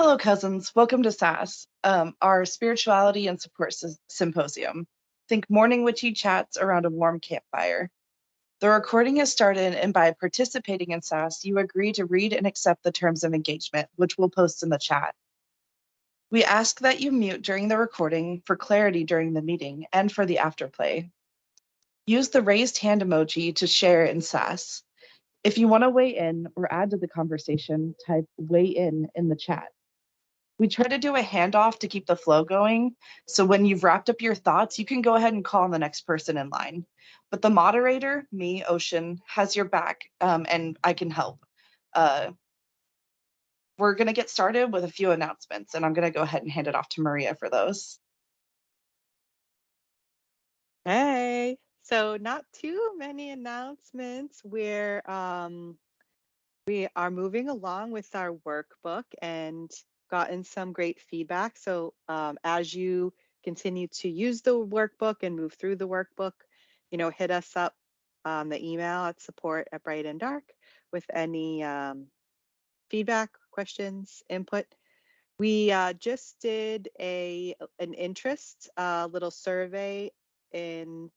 Hello, cousins. Welcome to SASS, our spirituality and support symposium. Think morning witchy chats around a warm campfire. The recording is started, and by participating in SASS, you agree to read and accept the terms of engagement, which we'll post in the chat. We ask that you mute during the recording for clarity during the meeting and for the afterplay. Use the raised hand emoji to share in SASS. If you want to weigh in or add to the conversation, type weigh in the chat. We try to do a handoff to keep the flow going. So when you've wrapped up your thoughts, you can go ahead and call on the next person in line. But the moderator, me, Ocean, has your back, and I can help. We're going to get started with a few announcements, and I'm going to go ahead and hand it off to Maria for those. Hey, so not too many announcements. We are moving along with our workbook and gotten some great feedback. So as you continue to use the workbook and move through the workbook, hit us up on the email at support@bright and dark with any feedback, questions, input. We just did an interest little survey in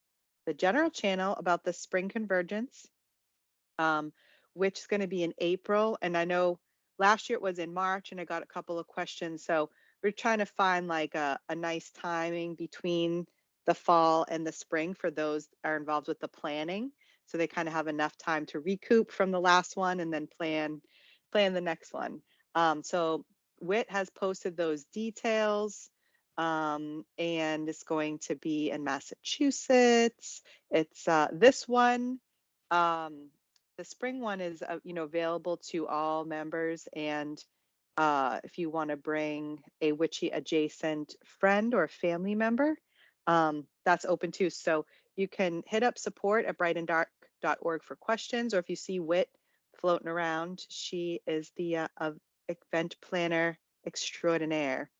the general channel about the spring convergence, which is going to be in April. And I know last year it was in March, and I got a couple of questions. So we're trying to find like a nice timing between the fall and the spring for those that are involved with the planning. So they kind of have enough time to recoup from the last one and then plan the next one. So WIT has posted those details, and it's going to be in Massachusetts. It's this one. The spring one is available to all members, and if you want to bring a witchy adjacent friend or family member, that's open too. So you can hit up support@brightanddark.org for questions, or if you see Wit floating around, she is the event planner extraordinaire.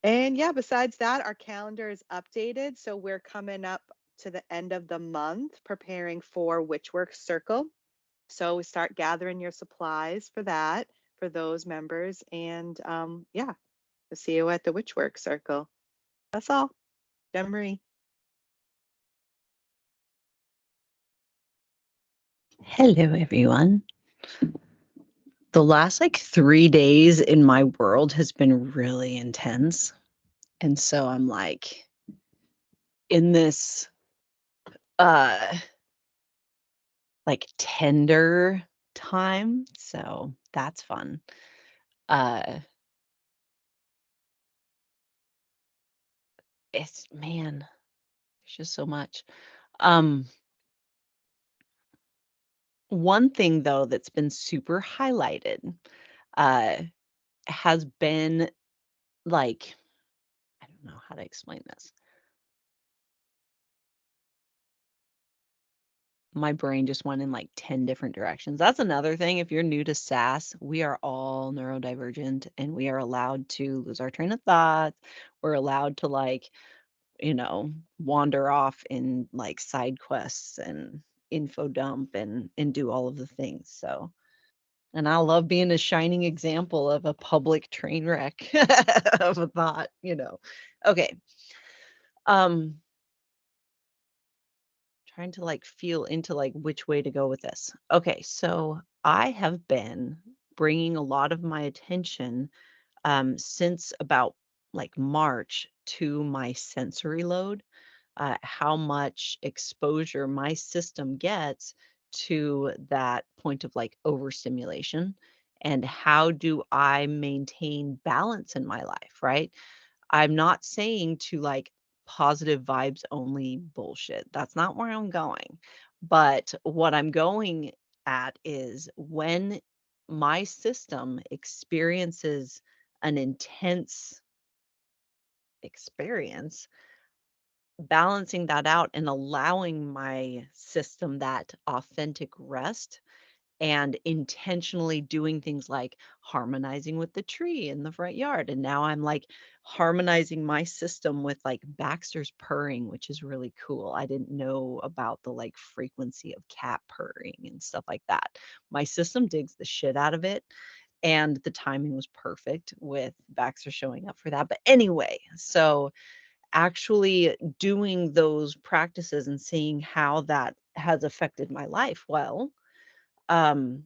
And yeah, besides that, our calendar is updated. So we're coming up to the end of the month preparing for Witchworks Circle. So we start gathering your supplies for that, for those members. And yeah, we'll see you at the Witchworks Circle. That's all. Jen Marie. Hello, everyone. The last 3 days in my world has been really intense. And so I'm in this tender time. So that's fun. There's just so much. One thing though that's been super highlighted has been I don't know how to explain this. My brain just went in 10 different directions. That's another thing. If you're new to SASS, we are all neurodivergent and we are allowed to lose our train of thought. We're allowed to wander off in side quests and info dump and do all of the things. So, and I love being a shining example of a public train wreck of a thought, Okay. Trying to feel into which way to go with this. Okay, so I have been bringing a lot of my attention since about March to my sensory load, how much exposure my system gets to that point of overstimulation, and how do I maintain balance in my life, right? I'm not saying to positive vibes only bullshit. That's not where I'm going. But what I'm going at is when my system experiences an intense experience, balancing that out and allowing my system that authentic rest and intentionally doing things like harmonizing with the tree in the front yard. And now I'm harmonizing my system with Baxter's purring, which is really cool. I didn't know about the frequency of cat purring and stuff like that. My system digs the shit out of it. And the timing was perfect with Baxter showing up for that. But anyway, so actually doing those practices and seeing how that has affected my life. Well, um,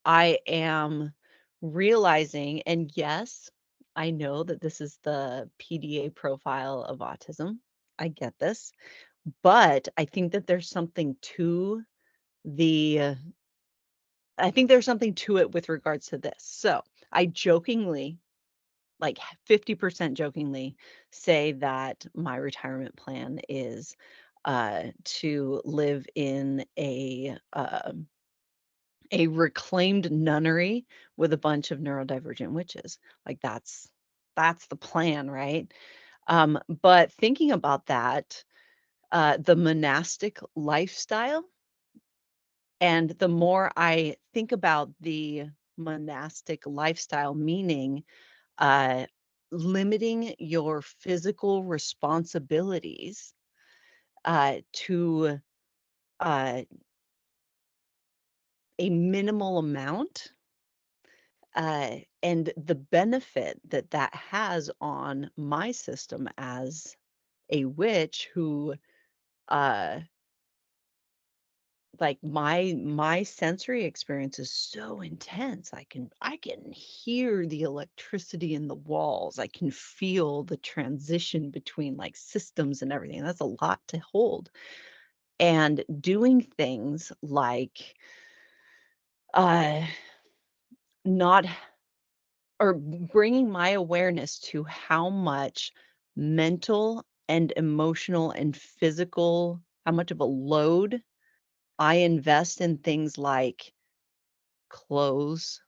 I am realizing, and yes, I know that this is the PDA profile of autism. I get this, but I think that there's something to the I think there's something to it with regards to this. So, I jokingly, like 50% jokingly, say that my retirement plan is to live in a reclaimed nunnery with a bunch of neurodivergent witches. Like that's the plan, right? But thinking about that, the monastic lifestyle, and the more I think about the monastic lifestyle, meaning uh, limiting your physical responsibilities to uh, a minimal amount, and the benefit that that has on my system as a witch who uh like my sensory experience is so intense. I can hear the electricity in the walls. I can feel the transition between like systems and everything. That's a lot to hold. And doing things like uh not or bringing my awareness to how much mental and emotional and physical, how much of a load I invest in things like clothes,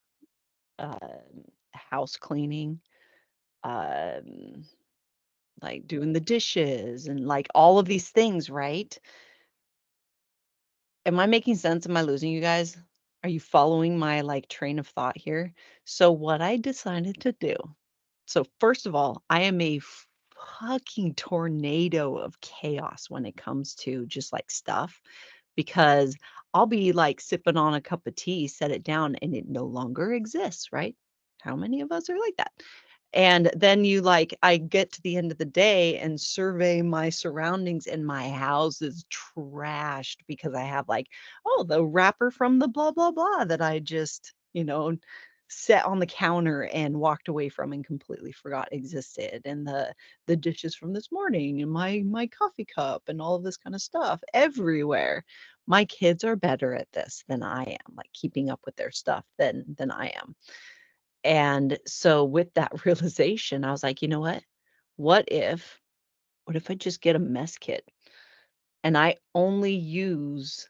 house cleaning, um, like doing the dishes and like all of these things, right? Am I making sense? Am I losing you guys? Are you following my like train of thought here? So what I decided to do. So first of all, I am a fucking tornado of chaos when it comes to just like stuff, because I'll be like sipping on a cup of tea, set it down, and it no longer exists, right? How many of us are like that? And then I get to the end of the day and survey my surroundings, and my house is trashed because I have like, oh, the wrapper from the blah, blah, blah that I just, set on the counter and walked away from and completely forgot existed. And the dishes from this morning and my coffee cup and all of this kind of stuff everywhere. My kids are better at this than I am, like keeping up with their stuff than I am. And so with that realization, I was like, "You know what? What if what if I just get a mess kit and I only use,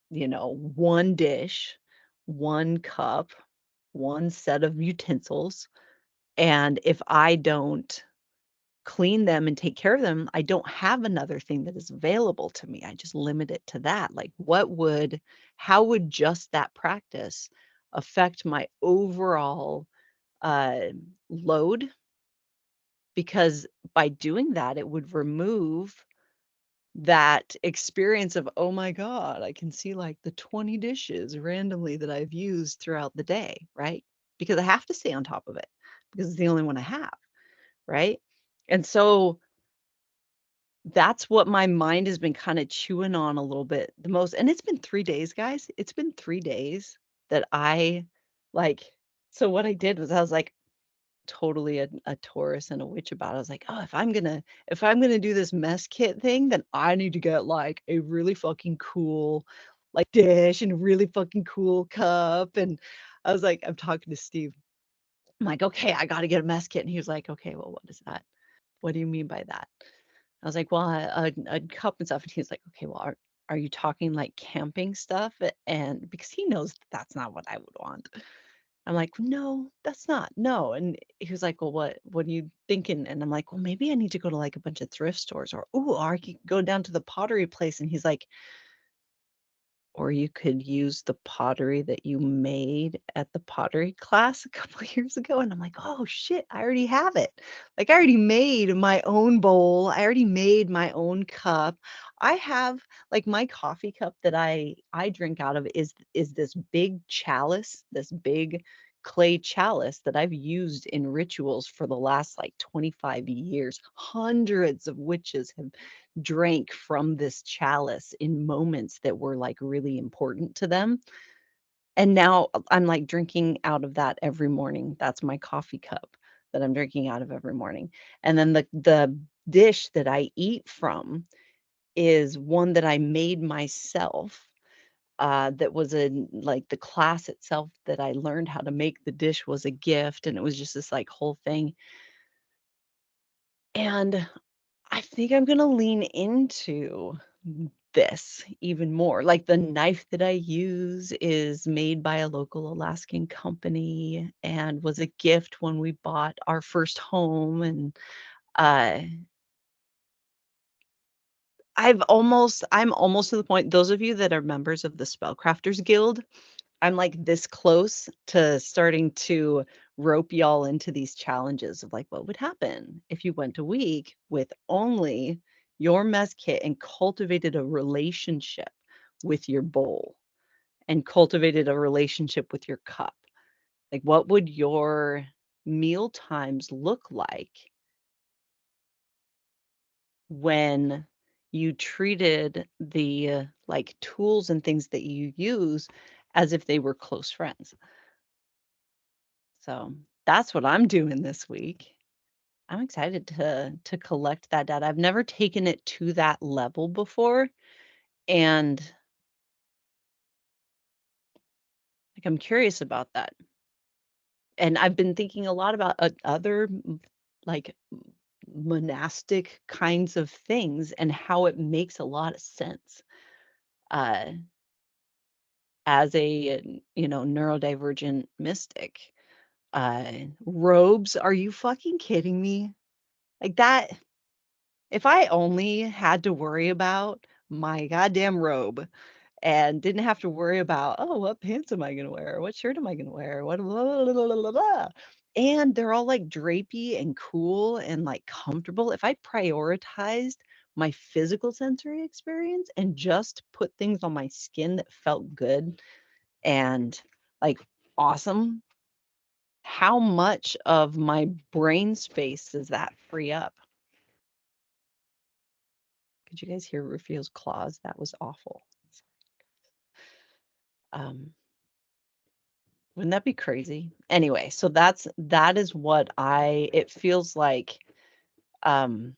one dish, one cup, one set of utensils, and if I don't clean them and take care of them, I don't have another thing that is available to me. I just limit it to that." Like, how would just that practice affect my overall uh, load? Because by doing that, it would remove that experience of, "Oh my god, I can see, like, the 20 dishes randomly that I've used throughout the day," right? Because I have to stay on top of it, because it's the only one I have, right? And so that's what my mind has been kinda chewing on a little bit the most, and it's been 3 days, guys. It's been 3 days that like so what I did was I was like, totally a Taurus and a witch about it. I was like, "Oh, if I'm gonna do this mess kit thing, then I need to get, like, a really fucking cool, like, dish and a really fucking cool cup," and I was like I'm talking to Steve. I'm like, "Okay, I gotta get a mess kit," and he was like, "Okay, well, what is that? What do you mean by that?" I was like, "Well, a cup and stuff," and he's like, "Okay, well, are you talking, like, camping stuff?" And because he knows that's not what I would want. I'm like, "No, that's not, no," and he was like, "Well, what are you thinking?" And I'm like, "Well, maybe I need to go to, like, a bunch of thrift stores, or I could go down to the pottery place," and he's like, "Or you could use the pottery that you made at the pottery class a couple years ago," and I'm like, "Oh, shit, I already have it." Like, I already made my own bowl, I already made my own cup. I have like, my coffee cup that I drink out of is this big chalice, this big clay chalice that I've used in rituals for the last like 25 years. Hundreds of witches have drank from this chalice in moments that were like really important to them. And now I'm like drinking out of that every morning. That's my coffee cup that I'm drinking out of every morning. And then the dish that I eat from is one that I made myself. That was in like the class itself that I learned how to make the dish was a gift, and it was just this like whole thing. And I think I'm gonna lean into this even more. Like the knife that I use is made by a local Alaskan company and was a gift when we bought our first home. And uh, I'm almost to the point. Those of you that are members of the Spellcrafters Guild, I'm like this close to starting to rope y'all into these challenges of like what would happen if you went a week with only your mess kit and cultivated a relationship with your bowl and cultivated a relationship with your cup. Like what would your meal times look like when you treated the like tools and things that you use as if they were close friends? So that's what I'm doing this week. I'm excited to collect that data. I've never taken it to that level before, and like I'm curious about that. And I've been thinking a lot about other like monastic kinds of things and how it makes a lot of sense. Uh, as a neurodivergent mystic, robes. Are you fucking kidding me? Like that. If I only had to worry about my goddamn robe and didn't have to worry about, oh, what pants am I gonna wear? What shirt am I gonna wear? What blah, blah, blah, blah, blah. And they're all like drapey and cool and like comfortable. If I prioritized my physical sensory experience and just put things on my skin that felt good and like awesome, how much of my brain space does that free up? Could you guys hear Rufio's claws? That was awful. Um, wouldn't that be crazy? Anyway, so that is what it feels like um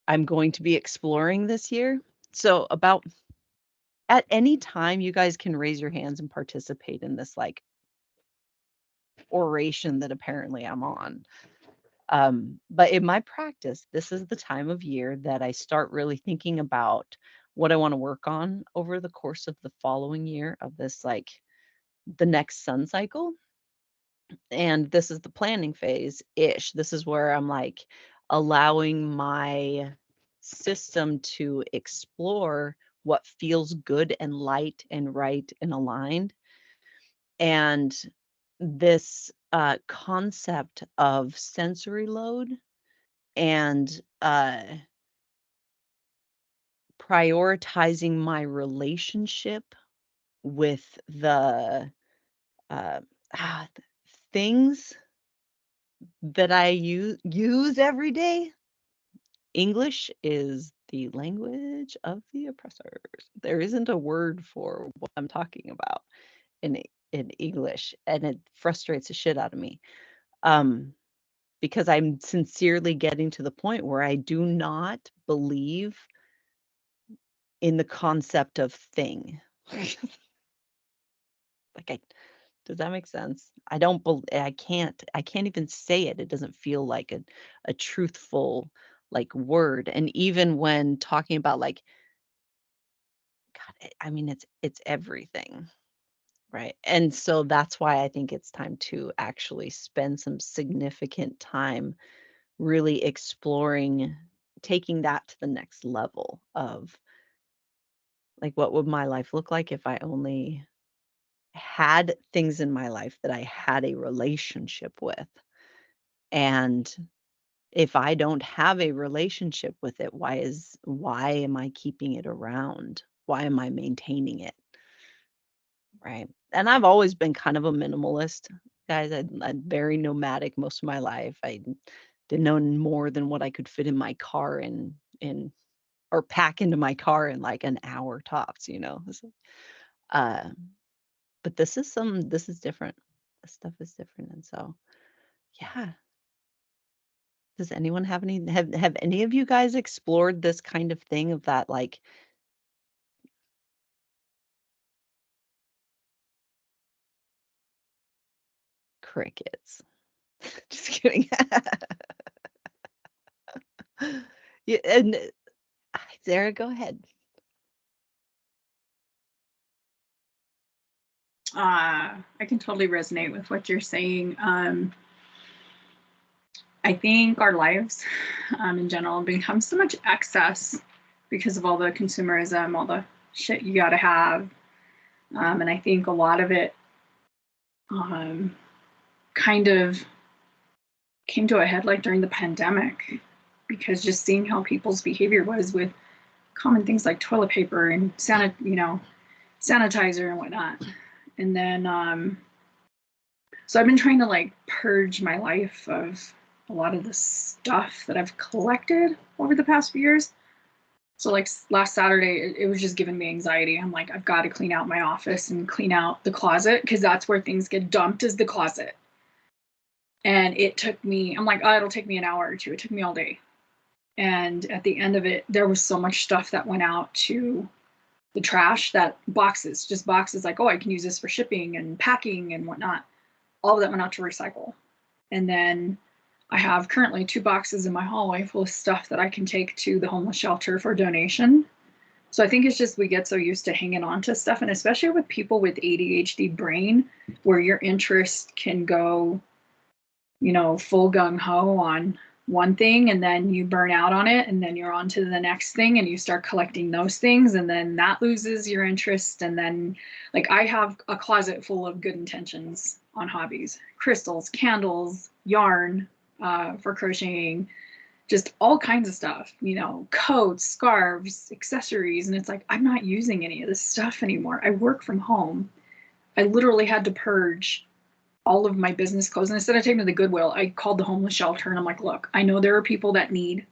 I'm going to be exploring this year. So about at any time you guys can raise your hands and participate in this like oration that apparently I'm on. But in my practice, this is the time of year that I start really thinking about what I want to work on over the course of the following year of this like the next sun cycle. And this is the planning phase ish. This is where I'm like allowing my system to explore what feels good and light and right and aligned. And this concept of sensory load and prioritizing my relationship with the uh, ah, things that I use every day. English is the language of the oppressors. There isn't a word for what I'm talking about in English, and it frustrates the shit out of me. Um, because I'm sincerely getting to the point where I do not believe in the concept of thing. Like does that make sense? I can't even say it. It doesn't feel like a truthful like word. And even when talking about like God, I mean it's everything, right? And so that's why I think it's time to actually spend some significant time really exploring taking that to the next level of like what would my life look like if I only had things in my life that I had a relationship with. And if I don't have a relationship with it, why am I keeping it around? Why am I maintaining it? Right. And I've always been kind of a minimalist, guys. I'm very nomadic most of my life. I didn't own more than what I could fit in my car in or pack into my car in like an hour tops, you know. So, uh, but this is different. This stuff is different, and so yeah. Does anyone have any of you guys explored this kind of thing of that like crickets? Just kidding. Yeah, and Sarah, go ahead. I can totally resonate with what you're saying. I think our lives in general become so much excess because of all the consumerism, all the shit you got to have. And I think a lot of it um, kind of came to a head like during the pandemic, because just seeing how people's behavior was with common things like toilet paper and sanitizer and whatnot. And then so I've been trying to like purge my life of a lot of the stuff that I've collected over the past few years. So like last Saturday, it was just giving me anxiety. I'm like, I've got to clean out my office and clean out the closet, because that's where things get dumped, is the closet. And it took me, I'm like, oh, it'll take me an hour or two. It took me all day. And at the end of it, there was so much stuff that went out to the trash, that boxes, just boxes like, oh, I can use this for shipping and packing and whatnot. All of that went out to recycle. And then I have currently 2 boxes in my hallway full of stuff that I can take to the homeless shelter for donation. So I think it's just we get so used to hanging on to stuff, and especially with people with ADHD brain, where your interest can go, full gung ho on one thing, and then you burn out on it, and then you're on to the next thing, and you start collecting those things, and then that loses your interest. And then, like, I have a closet full of good intentions on hobbies: crystals, candles, yarn, for crocheting, just all kinds of stuff, coats, scarves, accessories. And it's like, I'm not using any of this stuff anymore. I work from home. I literally had to purge all of my business clothes. And instead of taking them to the Goodwill, I called the homeless shelter, and I'm like, look, I know there are people that need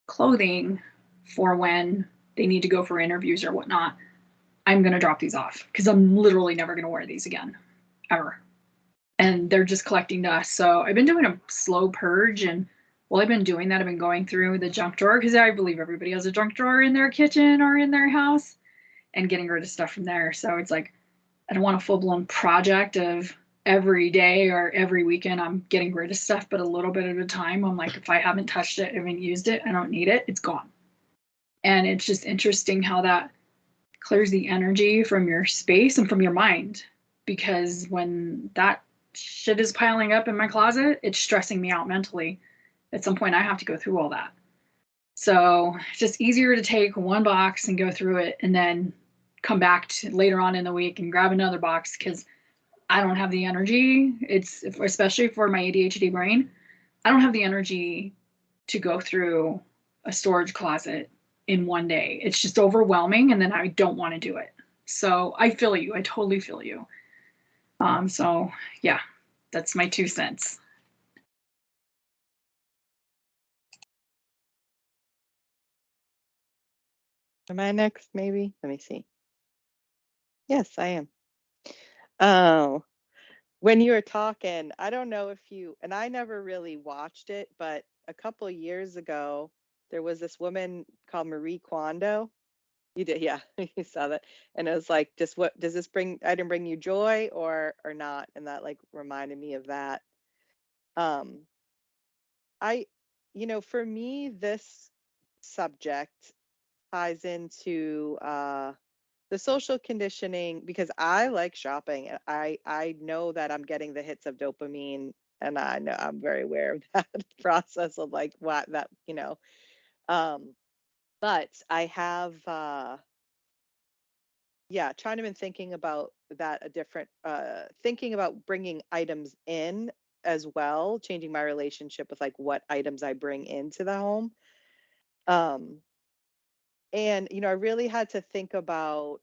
clothing for when they need to go for interviews or whatnot. I'm going to drop these off because I'm literally never going to wear these again, ever. And they're just collecting dust. So I've been doing a slow purge. And while I've been doing that, I've been going through the junk drawer, because I believe everybody has a junk drawer in their kitchen or in their house, and getting rid of stuff from there. So it's like, I don't want a full-blown project of every day or every weekend I'm getting rid of stuff, but a little bit at a time. I'm like, if I haven't touched it, I haven't used it, I don't need it, it's gone. And it's just interesting how that clears the energy from your space and from your mind, because when that shit is piling up in my closet, it's stressing me out mentally. At some point I have to go through all that. So it's just easier to take one box and go through it, and then come back to later on in the week and grab another box, because I don't have the energy. It's especially for my ADHD brain. I don't have the energy to go through a storage closet in one day. It's just overwhelming, and then I don't want to do it. So I feel you. I totally feel you. So yeah, that's my 2 cents. Am I next, maybe? Let me see. Yes, I am. Oh, when you were talking, I don't know if you, and I never really watched it, but a couple years ago, there was this woman called Marie Kondo. You did, yeah, you saw that. And it was like, just what does this bring, I didn't bring you joy or not? And that like reminded me of that. Um, I, for me, this subject ties into the social conditioning, because I like shopping, and I know that I'm getting the hits of dopamine, and I know I'm very aware of that process of like what that, um but I have yeah, trying to been thinking about that a different thinking about bringing items in as well, changing my relationship with like what items I bring into the home. um and I really had to think about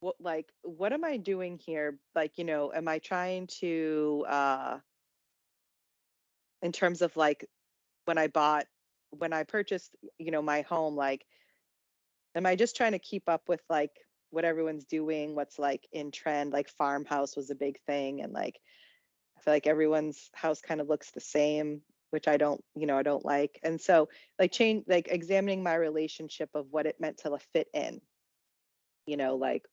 what am I doing here? Like, am I trying to in terms of like when I purchased, my home, like, am I just trying to keep up with like what everyone's doing, what's like in trend? Like farmhouse was a big thing, and like I feel like everyone's house kind of looks the same, which I don't like. And so like examining my relationship of what it meant to fit in, like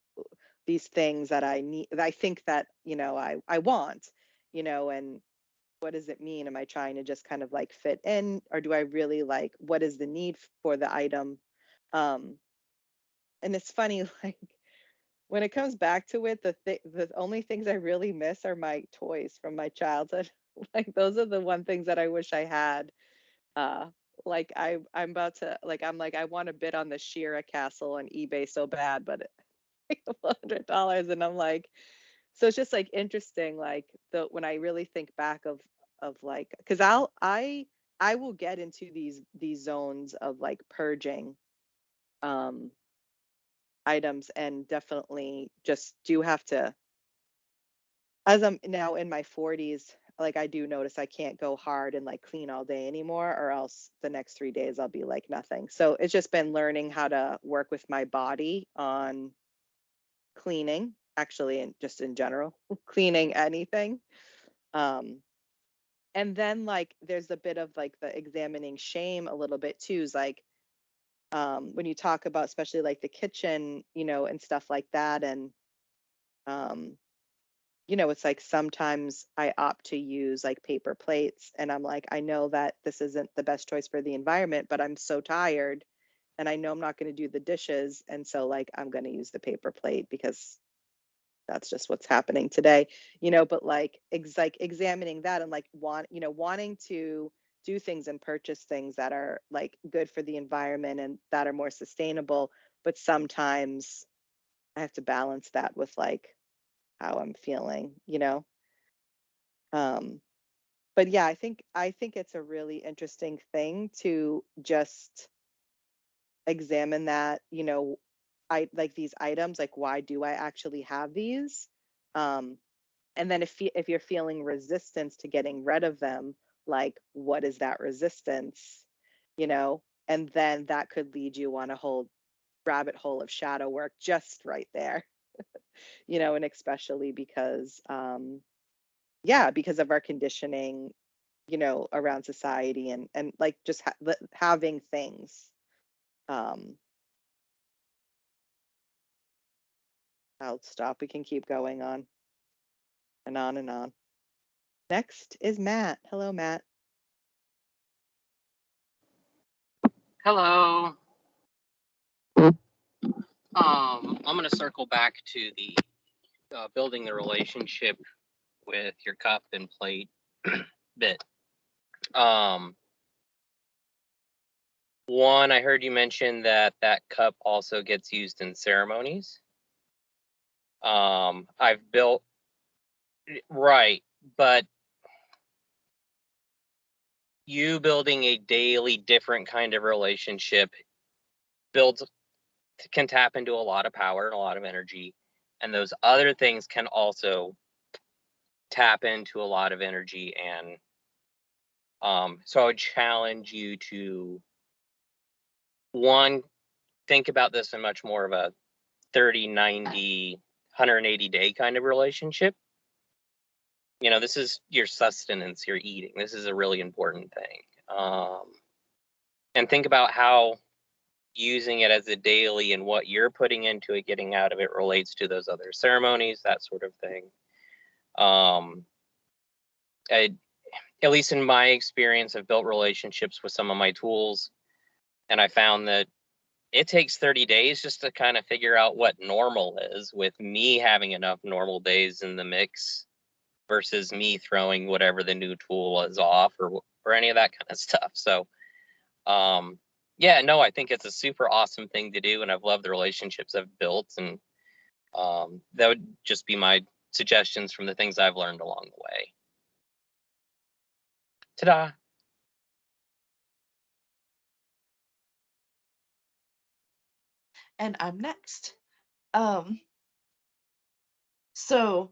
these things that I need, that I think that, I want, and what does it mean? Am I trying to just kind of like fit in, or do I really like, what is the need for the item? Um, and it's funny, like when it comes back to it, the only things I really miss are my toys from my childhood. Like those are the one things that I wish I had. Uh, like I'm about to I'm like I want to bid on the Shira castle on eBay so bad, but it's like $100, and I'm like, so it's just like interesting, like the when I really think back of like, because I will get into these zones of like purging um items, and definitely just do have to, as I'm now in my 40s, like I do notice I can't go hard and like clean all day anymore, or else the next 3 days I'll be like nothing. So it's just been learning how to work with my body on cleaning, actually, and just in general, cleaning anything. Um, and then like there's a bit of like the examining shame a little bit too, is like when you talk about especially like the kitchen, and stuff like that. And um it's like sometimes I opt to use like paper plates, and I'm like, I know that this isn't the best choice for the environment, but I'm so tired and I know I'm not going to do the dishes. And so like I'm going to use the paper plate because that's just what's happening today, but like examining that, and like wanting to do things and purchase things that are like good for the environment and that are more sustainable. But sometimes I have to balance that with like how I'm feeling, um but yeah, I think it's a really interesting thing to just examine that, I like these items, like why do I actually have these? um and then if you're feeling resistance to getting rid of them, like what is that resistance, you know and then that could lead you on a whole rabbit hole of shadow work just right there. And especially because yeah, because of our conditioning, around society, and like just having things. um I'll stop, we can keep going on and on and on. Next is Matt. Hello, Matt. Hello. I'm going to circle back to the building the relationship with your cup and plate bit. One, I heard you mention that cup also gets used in ceremonies. I've built, right, but you building a daily different kind of relationship can tap into a lot of power and a lot of energy, and those other things can also tap into a lot of energy. And so I would challenge you to, one, think about this in much more of a 30, 90, 180 day kind of relationship. This is your sustenance, your eating. This is a really important thing. And think about how using it as a daily and what you're putting into it, getting out of it, relates to those other ceremonies, that sort of thing. At least in my experience, I've built relationships with some of my tools, and I found that it takes 30 days just to kind of figure out what normal is, with me having enough normal days in the mix versus me throwing whatever the new tool is off, or any of that kind of stuff. So yeah, no, I think it's a super awesome thing to do, and I've loved the relationships I've built, and that would just be my suggestions from the things I've learned along the way. Ta-da. And I'm next. Um, So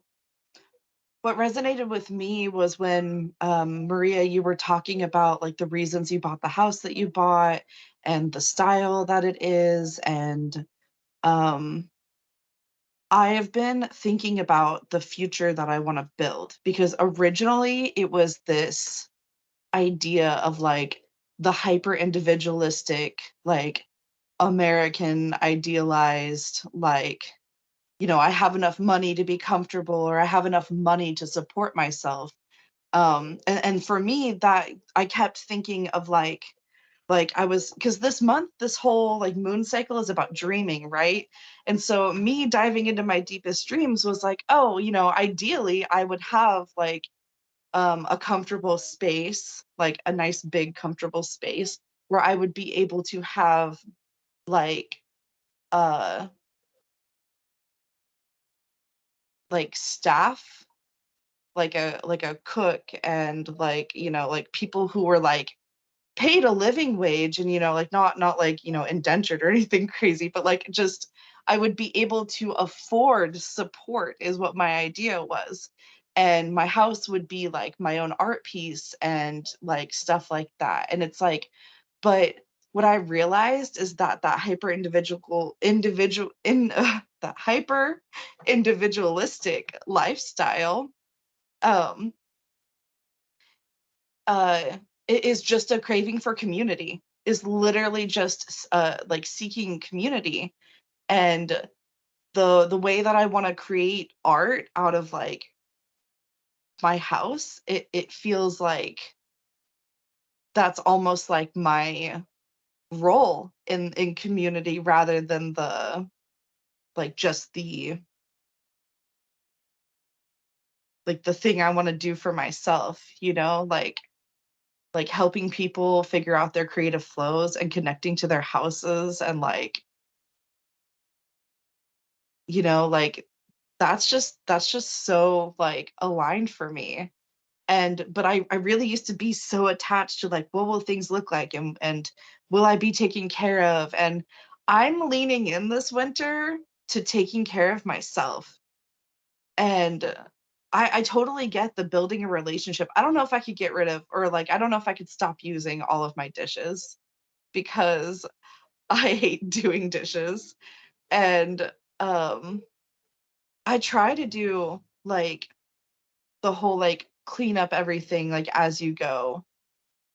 what resonated with me was when Maria, you were talking about like the reasons you bought the house that you bought and the style that it is. And um, I have been thinking about the future that I want to build because originally it was this idea of like the hyper individualistic, like American idealized, like, I have enough money to be comfortable or I have enough money to support myself. And for me, that I kept thinking of like I was, because this month, this whole like moon cycle is about dreaming, right? And so me diving into my deepest dreams was like, oh, ideally I would have like a comfortable space, like a nice big comfortable space where I would be able to have like uh staff, like a cook and like like people who were like paid a living wage and like not like indentured or anything crazy, but like just I would be able to afford support is what my idea was. And my house would be like my own art piece and like stuff like that. And it's like, but what I realized is that that hyper individual in that hyper individualistic lifestyle um uh it is just a craving for community, is literally just like seeking community. And the way that I want to create art out of like my house, it feels like that's almost like my role in community rather than the like just the thing I want to do for myself, like helping people figure out their creative flows and connecting to their houses and like like that's just so like aligned for me. And but I really used to be so attached to like what will things look like and will I be taken care of, and I'm leaning in this winter to taking care of myself. And I totally get the building a relationship. I don't know if I could get rid of, or like I don't know if I could stop using all of my dishes because I hate doing dishes. And um I try to do like the whole like clean up everything like as you go,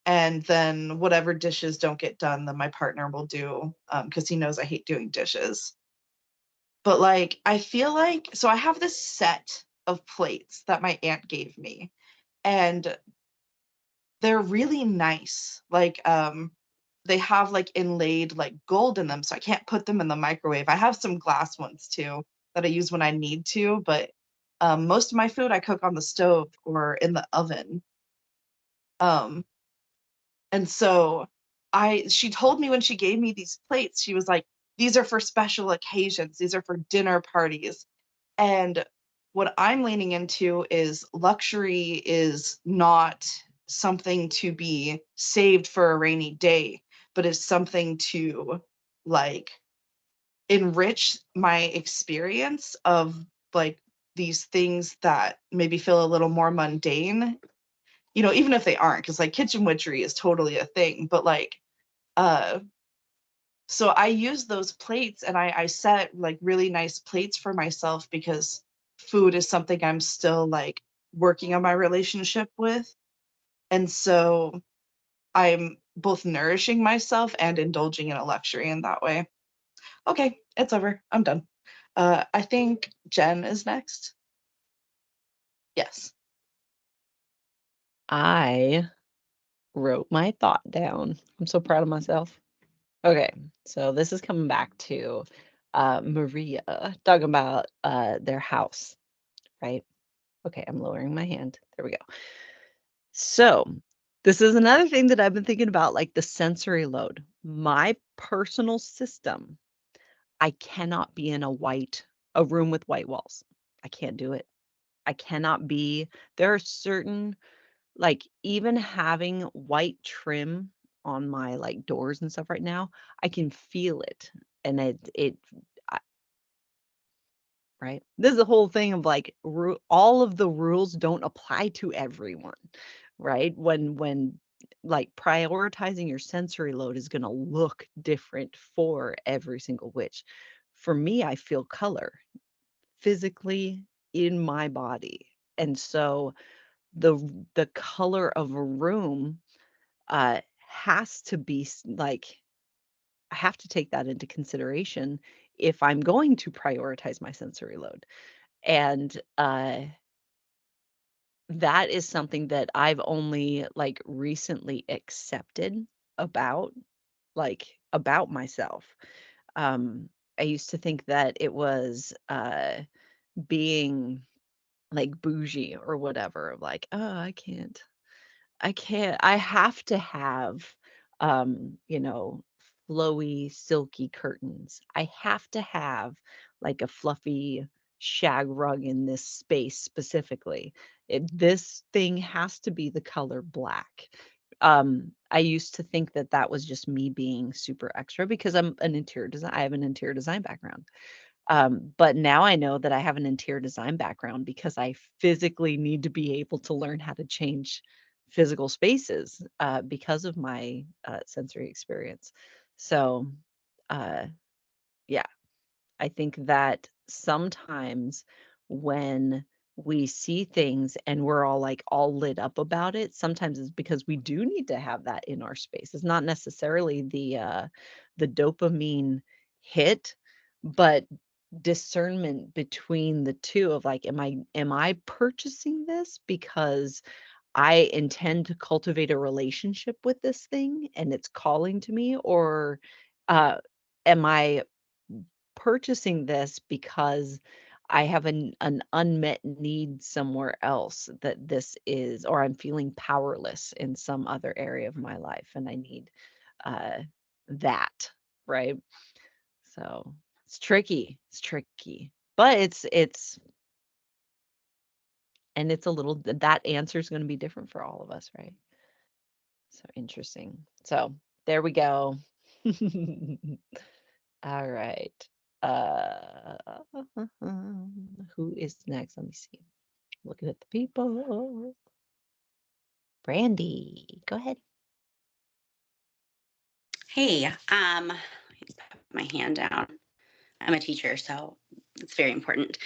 and then whatever dishes don't get done then my partner will do because he knows I hate doing dishes. But like I feel like, so I have this set of plates that my aunt gave me, and they're really nice. Like they have like inlaid like gold in them, so I can't put them in the microwave. I have some glass ones too that I use when I need to, but most of my food I cook on the stove or in the oven. Um, and so she told me when she gave me these plates, she was like, these are for special occasions, these are for dinner parties. And what I'm leaning into is luxury is not something to be saved for a rainy day, but is something to like enrich my experience of like these things that maybe feel a little more mundane, even if they aren't, because like kitchen witchery is totally a thing, but like uh so I use those plates and I set like really nice plates for myself because food is something I'm still like working on my relationship with. And so I'm both nourishing myself and indulging in a luxury in that way. Okay, it's over. I'm done. I think Jen is next. Yes. I wrote my thought down. I'm so proud of myself. Okay, so this is coming back to Maria talking about their house, right? Okay, I'm lowering my hand. There we go. So this is another thing that I've been thinking about, like the sensory load. My personal system, I cannot be in a room with white walls. I can't do it. I cannot be. There are certain, like even having white trim on my like doors and stuff right now, I can feel it. And it right? This is the whole thing of like all of the rules don't apply to everyone, right? When like prioritizing your sensory load is going to look different for every single witch. For me, I feel color physically in my body. And so the color of a room has to be like I have to take that into consideration if I'm going to prioritize my sensory load. And that is something that I've only like recently accepted about about myself. Um, I used to think that it was being like bougie or whatever, like, oh, I have to have, you know, flowy, silky curtains. I have to have like a fluffy shag rug in this space specifically. This thing has to be the color black. I used to think that that was just me being super extra because I have an interior design background. But now I know that I have an interior design background because I physically need to be able to learn how to change physical spaces because of my sensory experience. So, uh, yeah, I think that sometimes when we see things and we're all like all lit up about it, sometimes it's because we do need to have that in our space. It's not necessarily the dopamine hit, but discernment between the two of like, am I purchasing this because I intend to cultivate a relationship with this thing and it's calling to me, or uh, am I purchasing this because I have an unmet need somewhere else that this is, or I'm feeling powerless in some other area of my life and I need uh, that, right? So it's tricky. It's tricky, but and it's a little that answer is going to be different for all of us, right? So interesting. So there we go. All right. Uh, who is next? Let me see. Looking at the people. Brandy, go ahead. Hey, let me put my hand down. I'm a teacher, so it's very important.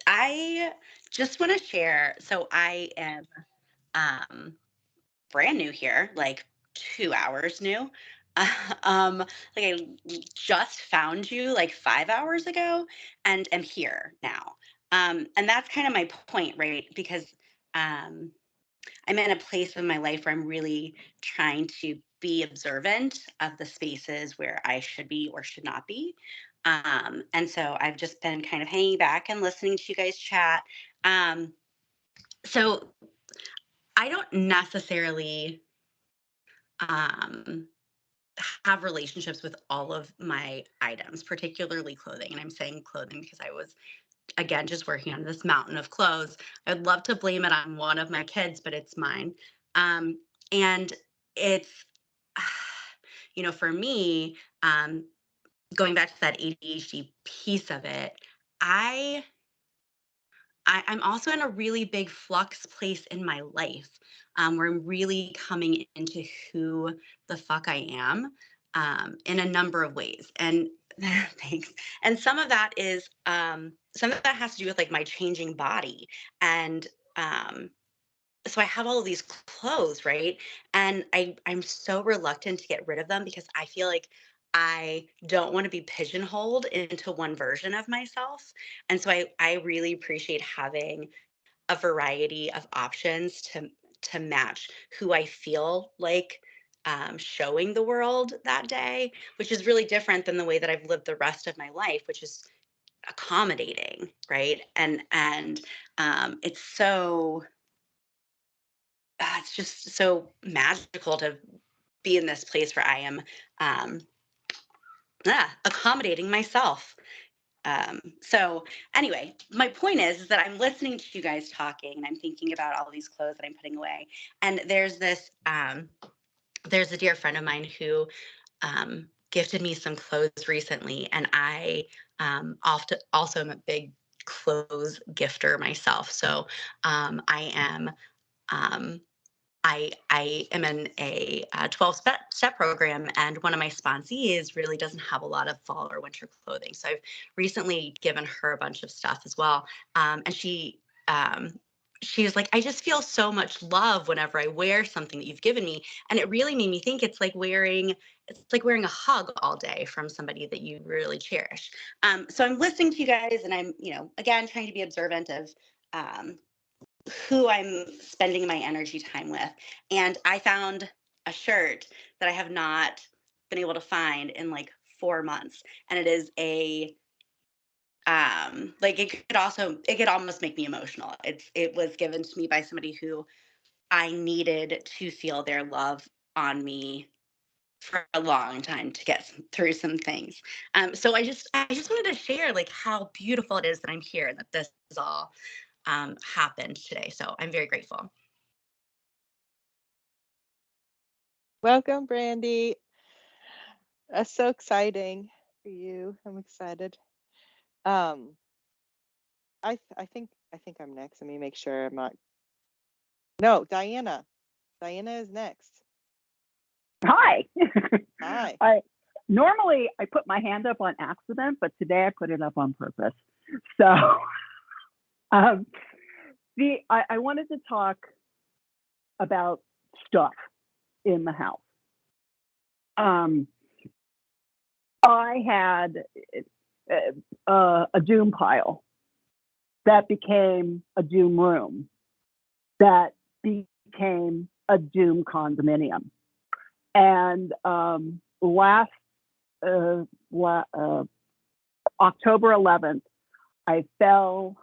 I just want to share. So I am um, brand new here, like 2 hours new. um, like I just found you like 5 hours ago, and am here now. And that's kind of my point, right? Because um, I'm in a place in my life where I'm really trying to be observant of the spaces where I should be or should not be. And so I've just been kind of hanging back and listening to you guys chat. Um, so I don't necessarily um, have relationships with all of my items, particularly clothing. And I'm saying clothing because I was, again, just working on this mountain of clothes. I'd love to blame it on one of my kids, but it's mine. And it's, for me, going back to that ADHD piece of it, I I'm also in a really big flux place in my life, where I'm really coming into who the fuck I am, in a number of ways. And thanks. And some of that has to do with like my changing body. And um, so I have all of these clothes, right? And I'm so reluctant to get rid of them because I feel like I don't want to be pigeonholed into one version of myself. And so I really appreciate having a variety of options to match who I feel like showing the world that day, which is really different than the way that I've lived the rest of my life, which is accommodating, right? And it's just so magical to be in this place where I am um, accommodating myself. So anyway, my point is that I'm listening to you guys talking and I'm thinking about all these clothes that I'm putting away. And there's a dear friend of mine who gifted me some clothes recently, and I Also I'm a big clothes gifter myself. So I am um, I am in a 12-step program, and one of my sponsees really doesn't have a lot of fall or winter clothing. So I've recently given her a bunch of stuff as well. And she was like, I just feel so much love whenever I wear something that you've given me. And it really made me think it's like wearing a hug all day from somebody that you really cherish. So I'm listening to you guys, and I'm, again, trying to be observant of um, who I'm spending my energy time with. And I found a shirt that I have not been able to find in like 4 months. And it is like it could almost make me emotional. It was given to me by somebody who I needed to feel their love on me for a long time to get through some things. So I just wanted to share like how beautiful it is that I'm here and that this is all happened today. So I'm very grateful. Welcome, Brandy. That's so exciting for you. I'm excited. Um, I think I'm next. Let me make sure I'm not. No, Diana. Diana is next. Hi. Hi. Normally I put my hand up on accident, but today I put it up on purpose. So um, I wanted to talk about stuff in the house. I had a doom pile that became a doom room that became a doom condominium. And last October 11th, I fell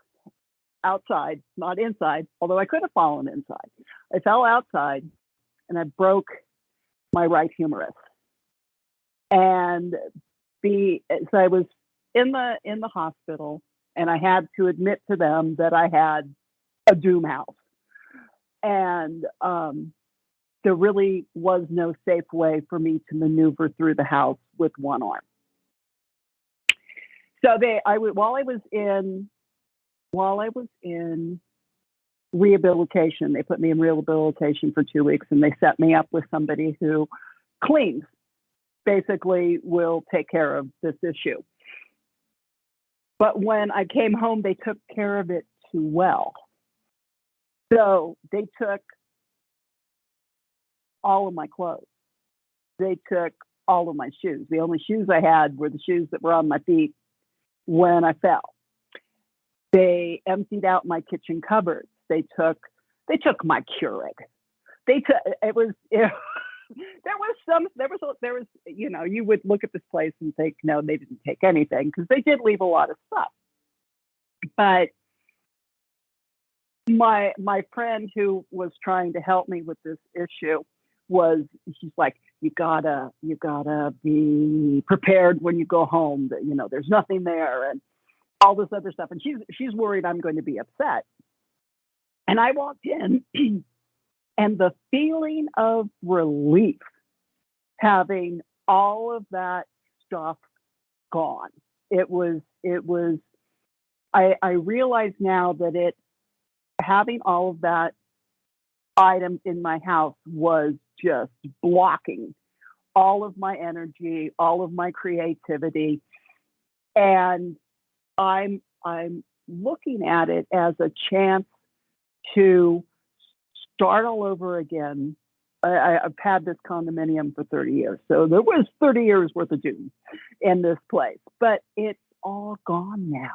outside, not inside, although I could have fallen inside. I fell outside and I broke my right humerus. And so I was in the hospital, and I had to admit to them that I had a doom house. And there really was no safe way for me to maneuver through the house with one arm. So while I was in rehabilitation, they put me in rehabilitation for 2 weeks, and they set me up with somebody who cleans, basically will take care of this issue. But when I came home, they took care of it too well. So they took all of my clothes. They took all of my shoes. The only shoes I had were the shoes that were on my feet when I fell. They emptied out my kitchen cupboards. They took my Keurig. There was you would look at this place and think, no, they didn't take anything, because they did leave a lot of stuff. But my friend who was trying to help me with this issue she's like, you gotta be prepared when you go home that, there's nothing there and all this other stuff. And she's worried I'm going to be upset. And I walked in and the feeling of relief, having all of that stuff gone. I realize now that having all of that items in my house was just blocking all of my energy, all of my creativity. And I'm looking at it as a chance to start all over again. I've had this condominium for 30 years. So there was 30 years worth of doom in this place, but it's all gone now.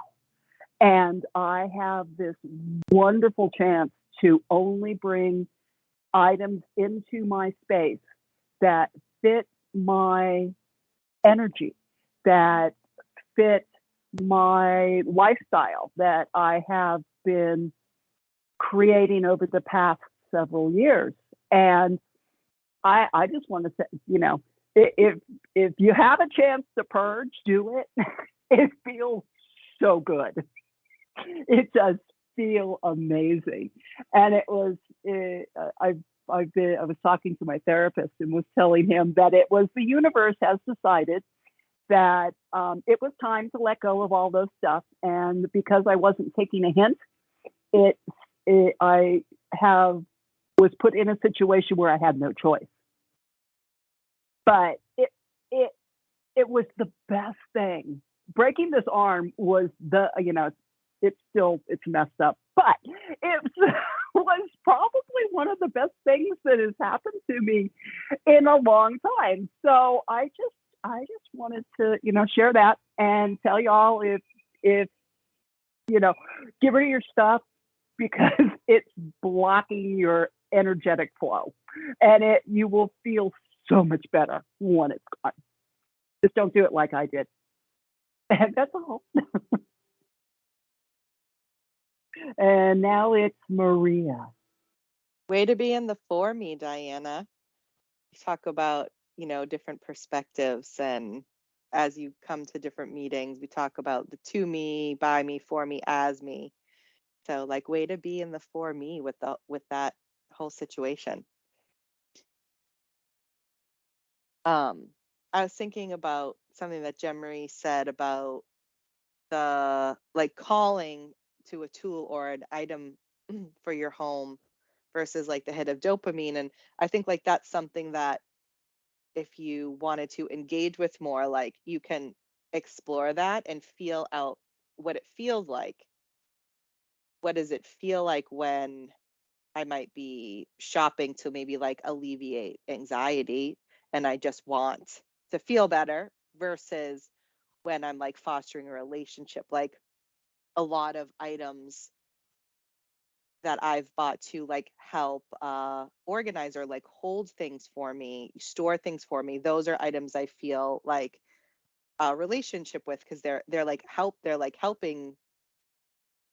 And I have this wonderful chance to only bring items into my space that fit my energy, that fit my lifestyle that I have been creating over the past several years. And I just want to say, if you have a chance to purge, do it. It feels so good. It does feel amazing. And I was talking to my therapist and was telling him that it was the universe has decided that it was time to let go of all those stuff. And because I wasn't taking a hint, I was put in a situation where I had no choice. But it was the best thing. Breaking this arm was it's messed up, but it was probably one of the best things that has happened to me in a long time. So I just wanted to, share that and tell y'all if get rid of your stuff because it's blocking your energetic flow, and you will feel so much better when it's gone. Just don't do it like I did. And that's all. And now it's Maria. Way to be in the for me, Diana. Talk about, different perspectives. And as you come to different meetings, we talk about the to me, by me, for me, as me. So like way to be in the for me with that whole situation. I was thinking about something that Jemery said about the like calling to a tool or an item for your home versus like the hit of dopamine. And I think like that's something that if you wanted to engage with more, like you can explore that and feel out what it feels like. What does it feel like when I might be shopping to maybe like alleviate anxiety and I just want to feel better versus when I'm like fostering a relationship? Like a lot of items that I've bought to like help organize or like hold things for me, store things for me. Those are items I feel like a relationship with because they're like helping,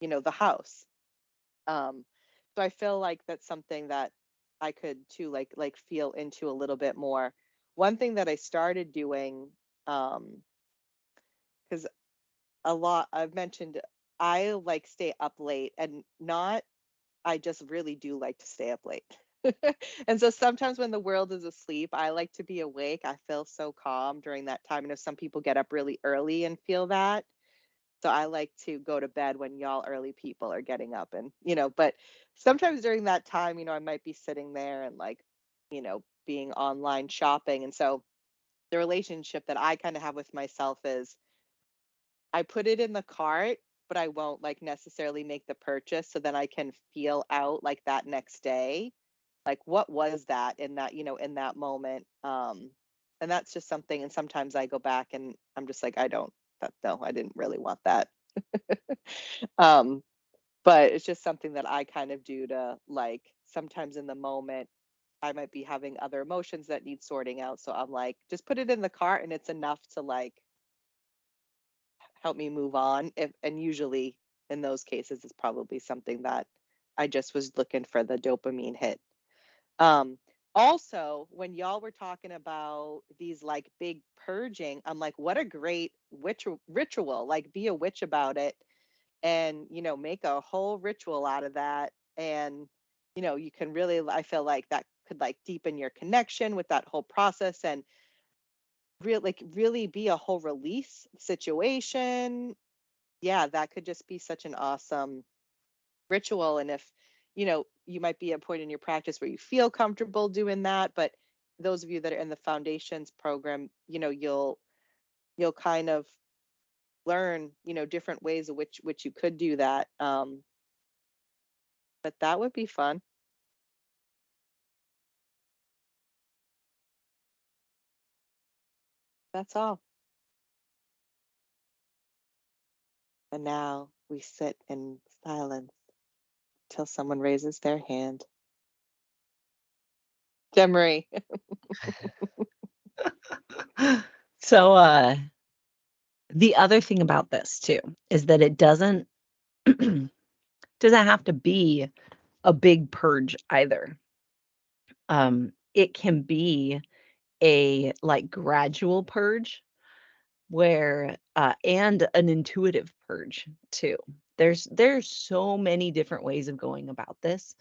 the house. So I feel like that's something that I could too like feel into a little bit more. One thing that I started doing, because a lot I've mentioned, I like stay up late and not I just really do like to stay up late. And so sometimes when the world is asleep, I like to be awake. I feel so calm during that time. I know some people get up really early and feel that. So I like to go to bed when y'all early people are getting up and, but sometimes during that time, I might be sitting there and like, being online shopping. And so the relationship that I kind of have with myself is I put it in the cart, but I won't like necessarily make the purchase so then I can feel out like that next day. Like what was that in that, in that moment? And that's just something. And sometimes I go back and I'm just like, no, I didn't really want that. um, but it's just something that I kind of do to like sometimes in the moment I might be having other emotions that need sorting out. So I'm like, just put it in the cart and it's enough to like help me move on. And usually in those cases, it's probably something that I just was looking for the dopamine hit. Um, Also, when y'all were talking about these like big purging, I'm like, what a great ritual, like be a witch about it and, make a whole ritual out of that. And, you can really, I feel like that could like deepen your connection with that whole process and really be a whole release situation. Yeah, that could just be such an awesome ritual. And if, you might be at a point in your practice where you feel comfortable doing that, but those of you that are in the foundations program, you'll kind of learn, different ways of which you could do that. But that would be fun. That's all. And now we sit in silence till someone raises their hand. Demery. So the other thing about this too is that it doesn't have to be a big purge either. It can be a like gradual purge where and an intuitive purge too. There's so many different ways of going about this.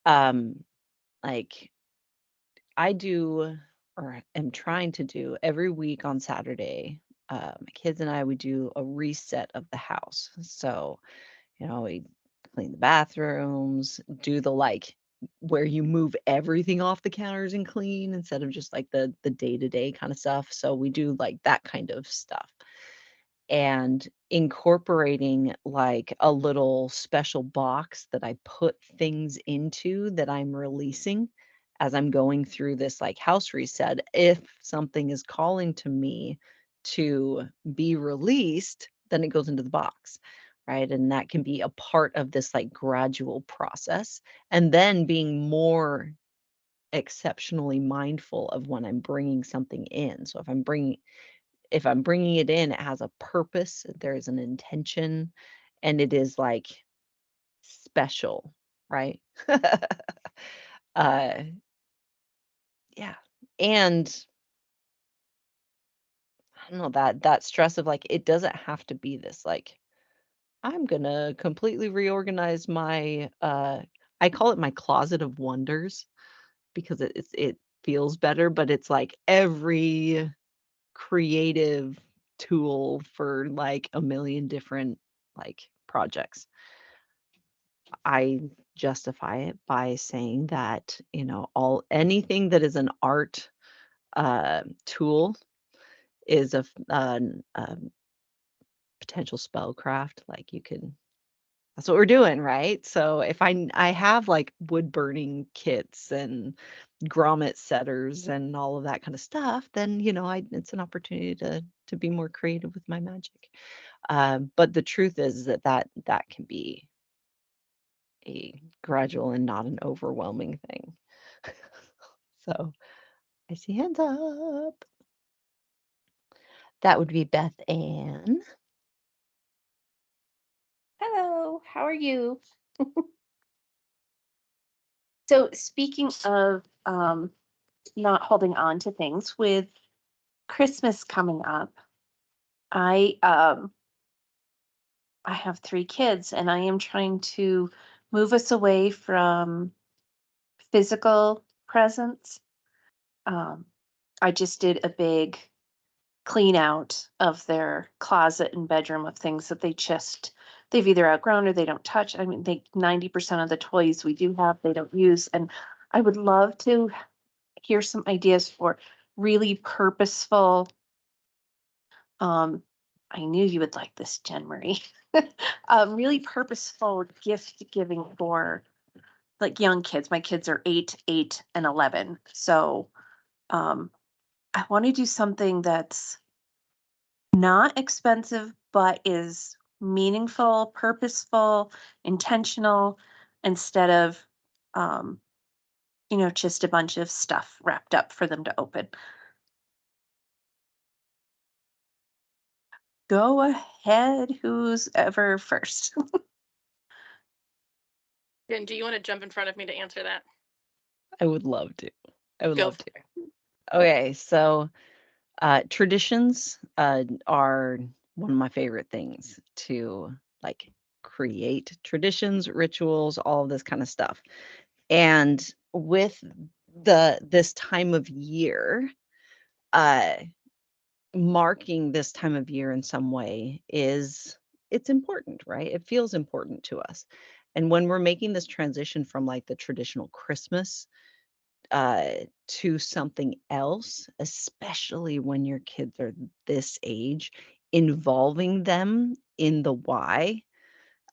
Like I do or am trying to do every week on Saturday my kids and I, we do a reset of the house. So, we clean the bathrooms, do the like where you move everything off the counters and clean instead of just like the day-to-day kind of stuff. So we do like that kind of stuff. And incorporating like a little special box that I put things into that I'm releasing as I'm going through this like house reset. If something is calling to me to be released, then it goes into the box, right? And that can be a part of this like gradual process. And then being more exceptionally mindful of when I'm bringing something in. So if I'm bringing it in, it has a purpose, there's an intention, and it is like special, right? uh, yeah. And I don't know, that stress of like it doesn't have to be this like I'm gonna completely reorganize my I call it my closet of wonders because it feels better, but it's like every creative tool for like a million different like projects. I justify it by saying that, all anything that is an art tool is a potential spellcraft. Like you can, that's what we're doing, right? So if I have like wood burning kits and grommet setters and all of that kind of stuff, then it's an opportunity to be more creative with my magic. But the truth is that can be a gradual and not an overwhelming thing. So I see hands up. That would be Beth Ann. Hello, how are you? So speaking of not holding on to things, with Christmas coming up, I I have 3 kids and I am trying to move us away from physical presents. Um, I just did a big clean out of their closet and bedroom of things that they've either outgrown or they don't touch. I mean, 90% of the toys we do have, they don't use. And I would love to hear some ideas for really purposeful. Um, I knew you would like this, Jen Marie. Really purposeful gift giving for like young kids. My kids are 8, and 11. So I want to do something that's not expensive, but is meaningful, purposeful, intentional, instead of, um, just a bunch of stuff wrapped up for them to open. Go ahead, who's ever first. And do you want to jump in front of me to answer that? I would love to. I would Go love to. Okay, so traditions are one of my favorite things to like create traditions, rituals, all of this kind of stuff. And with this time of year, uh marking this time of year in some way it's important, right? It feels important to us. And when we're making this transition from like the traditional Christmas uh to something else, especially when your kids are this age, involving them in the why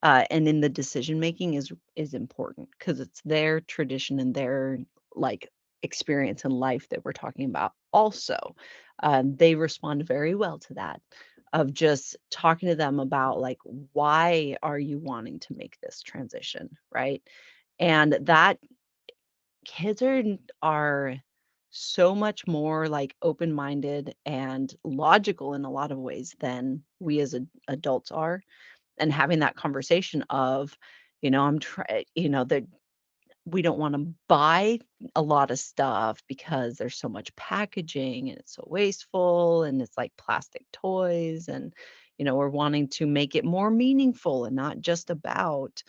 and in the decision making is important because it's their tradition and their like experience in life that we're talking about. Also, they respond very well to that of just talking to them about like why are you wanting to make this transition, right? And that kids are so much more like open-minded and logical in a lot of ways than we as adults are, and having that conversation of, I'm trying, that we don't want to buy a lot of stuff because there's so much packaging and it's so wasteful and it's like plastic toys. And, we're wanting to make it more meaningful and not just about,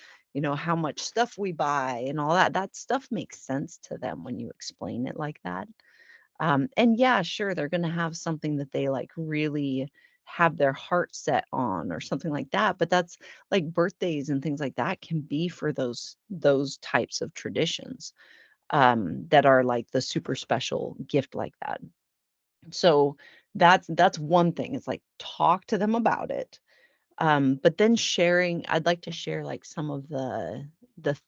how much stuff we buy and all that. That stuff makes sense to them when you explain it like that. And yeah, sure, they're going to have something that they like really have their heart set on or something like that. But that's like birthdays and things like that can be for those types of traditions that are like the super special gift like that. So that's one thing. It's like talk to them about it. But then sharing, I'd like to share like some of the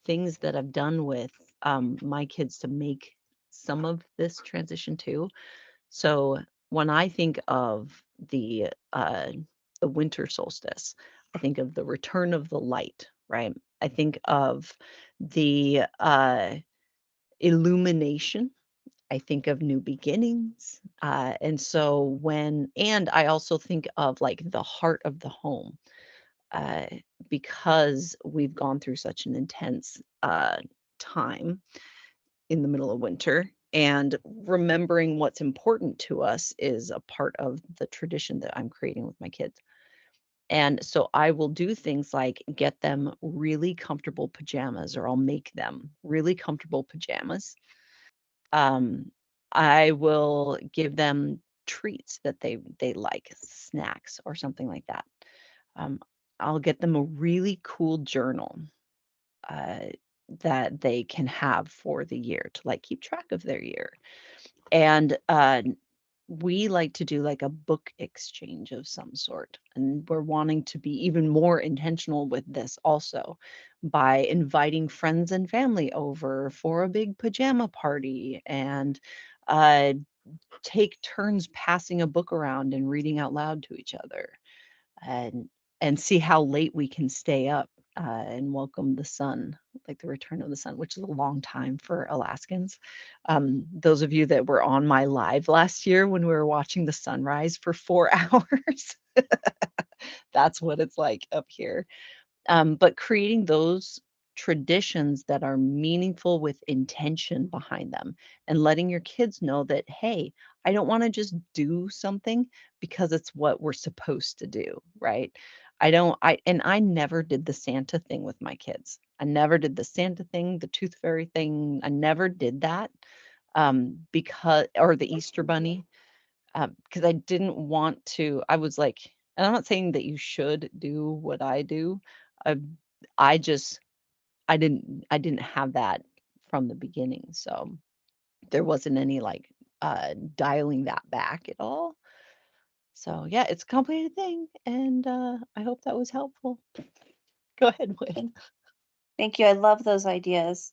things that I've done with my kids to make some of this transition too. So when I think of the winter solstice, I think of the return of the light, right? I think of the illumination. I think of new beginnings. And so and I also think of like the heart of the home, uh, because we've gone through such an intense time in the middle of winter. And remembering what's important to us is a part of the tradition that I'm creating with my kids. And so I will do things like get them really comfortable pajamas, or I'll make them really comfortable pajamas. Um, I will give them treats that they like, snacks or something like that. Um, I'll get them a really cool journal uh, that they can have for the year to like keep track of their year. And we like to do like a book exchange of some sort. And we're wanting to be even more intentional with this also by inviting friends and family over for a big pajama party, and uh, take turns passing a book around and reading out loud to each other, and see how late we can stay up and welcome the sun, like the return of the sun, which is a long time for Alaskans. Those of you that were on my live last year when we were watching the sunrise for 4 hours, that's what it's like up here. But creating those traditions that are meaningful with intention behind them, and letting your kids know that, hey, I don't want to just do something because it's what we're supposed to do, right? I never did the Santa thing with my kids. I never did the Santa thing, the tooth fairy thing. I never did that because, or the Easter bunny, because I didn't want to. I was like, and I'm not saying that you should do what I do. I I just I didn't have that from the beginning, so there wasn't any like dialing that back at all. So yeah, it's a complicated thing, and I hope that was helpful. Go ahead, Wynn. Thank you. I love those ideas.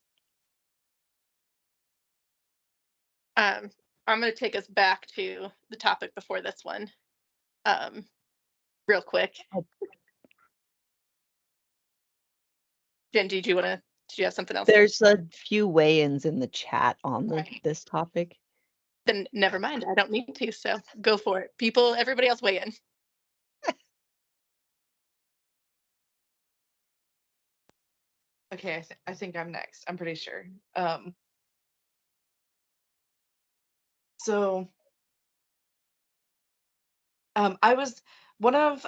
I'm going to take us back to the topic before this one, real quick. Jen, did you have something else? There's a few weigh-ins in the chat on Right. this topic. Then never mind. I don't need to. So go for it. People, everybody else weigh in. Okay, I think I'm next. I'm pretty sure. So I was one of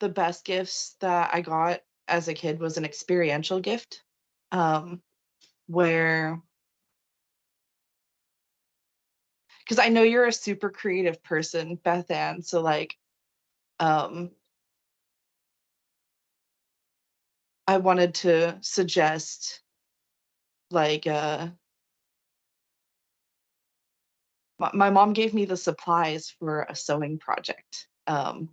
the best gifts that I got as a kid was an experiential gift, where, because I know you're a super creative person, Beth Ann. So like, I wanted to suggest like my mom gave me the supplies for a sewing project. And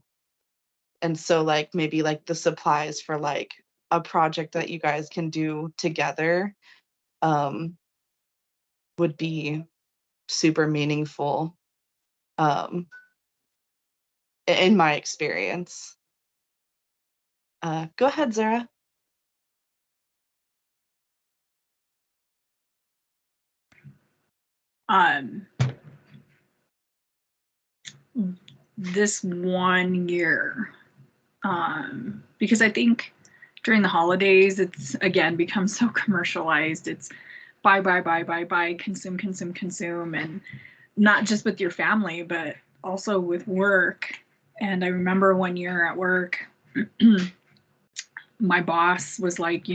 so like maybe like the supplies for like a project that you guys can do together would be super meaningful in my experience. Go ahead, Zara. This one year, because I think during the holidays, it's again become so commercialized. It's buy, consume, and not just with your family, but also with work. And I remember one year at work, my boss was like,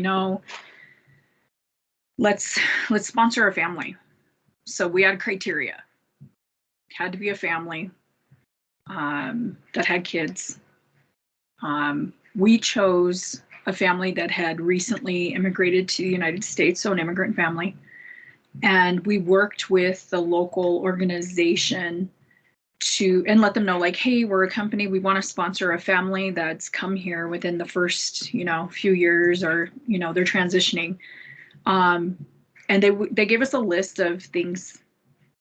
let's sponsor a family. So we had criteria. Had to be a family. that had kids. We chose a family that had recently immigrated to the United States, so an immigrant family. And we worked with the local organization and let them know, like, hey, we're a company, we want to sponsor a family that's come here within the first, few years, or, they're transitioning. And they gave us a list of things,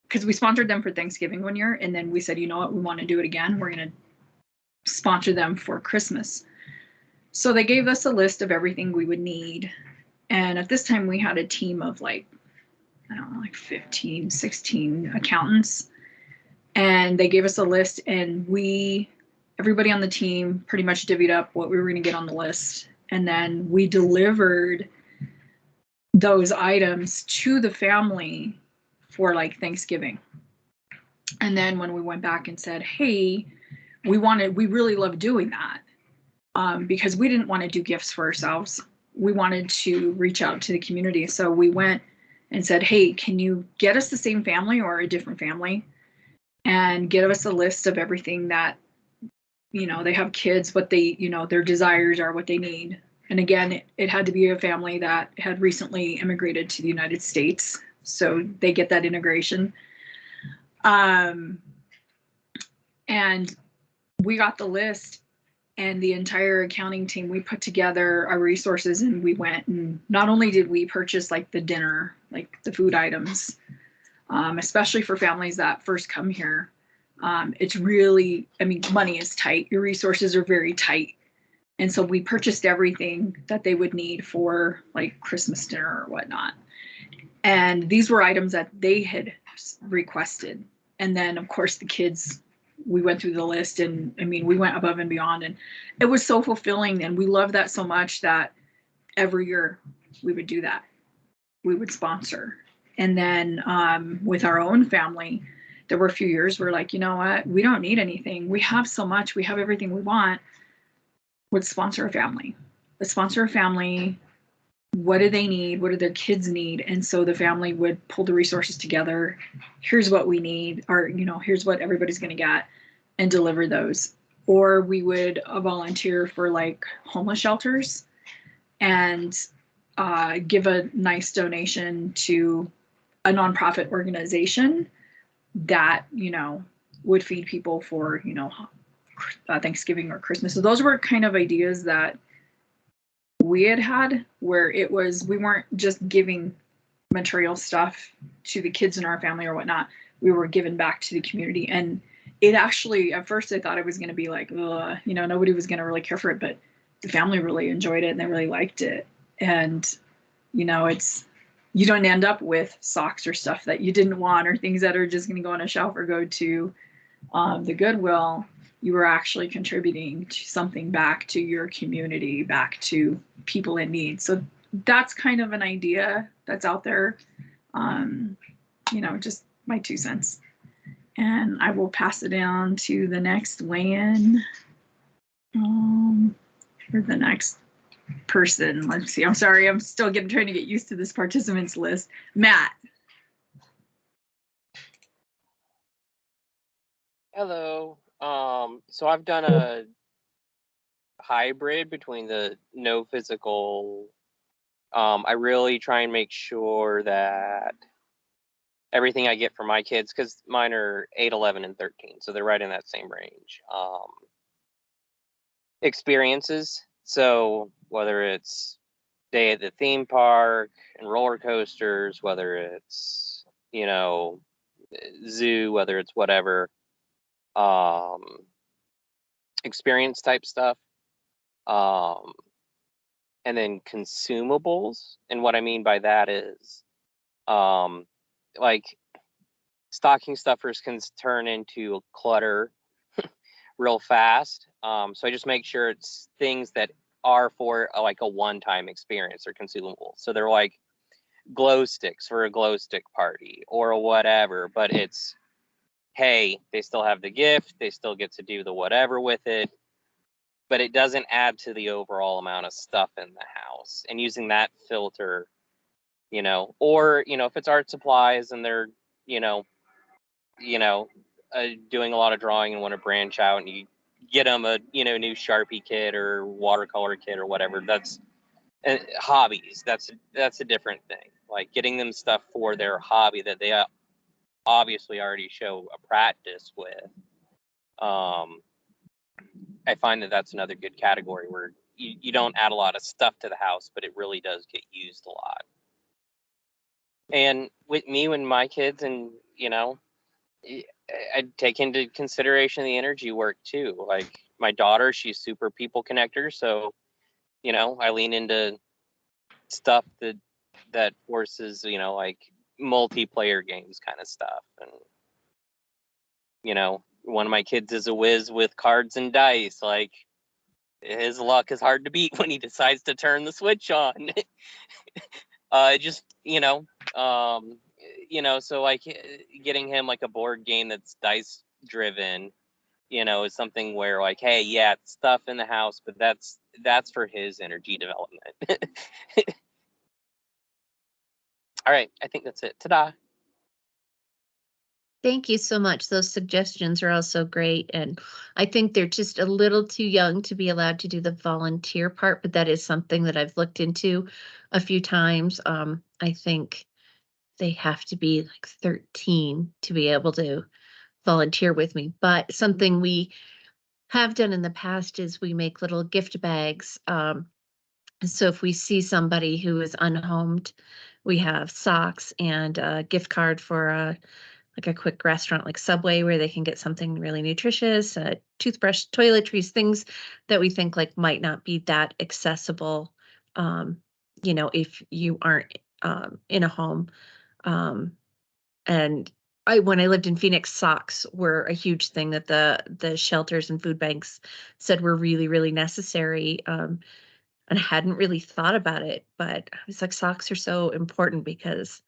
because we sponsored them for Thanksgiving one year, and then we said, you know what, we want to do it again. We're going to sponsor them for Christmas. So they gave us a list of everything we would need. And at this time we had a team of like 15, 16 accountants. And they gave us a list, and everybody on the team pretty much divvied up what we were going to get on the list. And then we delivered those items to the family for like Thanksgiving. And then when we went back and said, hey, we really love doing that, because we didn't want to do gifts for ourselves. We wanted to reach out to the community. So we went and said, hey, can you get us the same family or a different family, and give us a list of everything that, they have kids, what they, their desires are, what they need. And again, it had to be a family that had recently immigrated to the United States, so they get that integration. And we got the list, and the entire accounting team, we put together our resources, and we went, and not only did we purchase like the dinner, like the food items, especially for families that first come here. It's really, money is tight. Your resources are very tight. And so we purchased everything that they would need for like Christmas dinner or whatnot. And these were items that they had requested. And then of course the kids, we went through the list, and we went above and beyond, and it was so fulfilling. And we loved that so much that every year we would do that. We would sponsor. And then with our own family, there were a few years where like, you know what, we don't need anything. We have so much, we have everything we want. Let's sponsor a family. Let's sponsor a family. What do they need? What do their kids need? And so the family would pull the resources together. Here's what we need, or, here's what everybody's going to get, and deliver those. Or we would volunteer for like homeless shelters and give a nice donation to a nonprofit organization that, would feed people for, Thanksgiving or Christmas. So those were kind of ideas that we had, where it was, we weren't just giving material stuff to the kids in our family or whatnot. We were giving back to the community. And it actually, at first I thought it was going to be like, nobody was going to really care for it, but the family really enjoyed it and they really liked it. And, you don't end up with socks or stuff that you didn't want, or things that are just going to go on a shelf or go to the Goodwill. You were actually contributing to something back to your community, back to people in need. So that's kind of an idea that's out there. Just my 2 cents. And I will pass it down to the next weigh-in, or the next person. Let's see. I'm sorry. I'm still trying to get used to this participants list. Matt. Hello. So I've done a hybrid between the no physical. I really try and make sure that everything I get from my kids, because mine are 8, 11, and 13, so they're right in that same range. Experiences. So whether it's day at the theme park and roller coasters, whether it's, zoo, whether it's whatever, experience type stuff. And then consumables. And what I mean by that is, like stocking stuffers can turn into clutter real fast. So I just make sure it's things that are for like a one-time experience or consumable. So they're like glow sticks for a glow stick party or whatever, but it's, hey, they still have the gift, they still get to do the whatever with it, but it doesn't add to the overall amount of stuff in the house. And using that filter, or, if it's art supplies and they're, doing a lot of drawing and want to branch out, and you get them a new Sharpie kit or watercolor kit or whatever. That's hobbies. That's a different thing. Like getting them stuff for their hobby that they obviously already show a practice with. I find that that's another good category where you don't add a lot of stuff to the house, but it really does get used a lot. And with me, when my kids, and I'd take into consideration the energy work too. Like my daughter, she's super people connector, so I lean into stuff that forces like multiplayer games kind of stuff. And one of my kids is a whiz with cards and dice. Like his luck is hard to beat when he decides to turn the switch on. Just so like getting him like a board game that's dice driven is something where like, hey, yeah, it's stuff in the house, but that's for his energy development. All right, I think that's it. Ta-da. Thank you so much. Those suggestions are also great. And I think they're just a little too young to be allowed to do the volunteer part, but that is something that I've looked into a few times. I think they have to be like 13 to be able to volunteer with me. But something we have done in the past is we make little gift bags. So if we see somebody who is unhomed, we have socks and a gift card for like a quick restaurant like Subway where they can get something really nutritious, a toothbrush, toiletries, things that we think like might not be that accessible, if you aren't in a home. And when I lived in Phoenix, socks were a huge thing that the shelters and food banks said were really, really necessary. And I hadn't really thought about it, but I was like, socks are so important because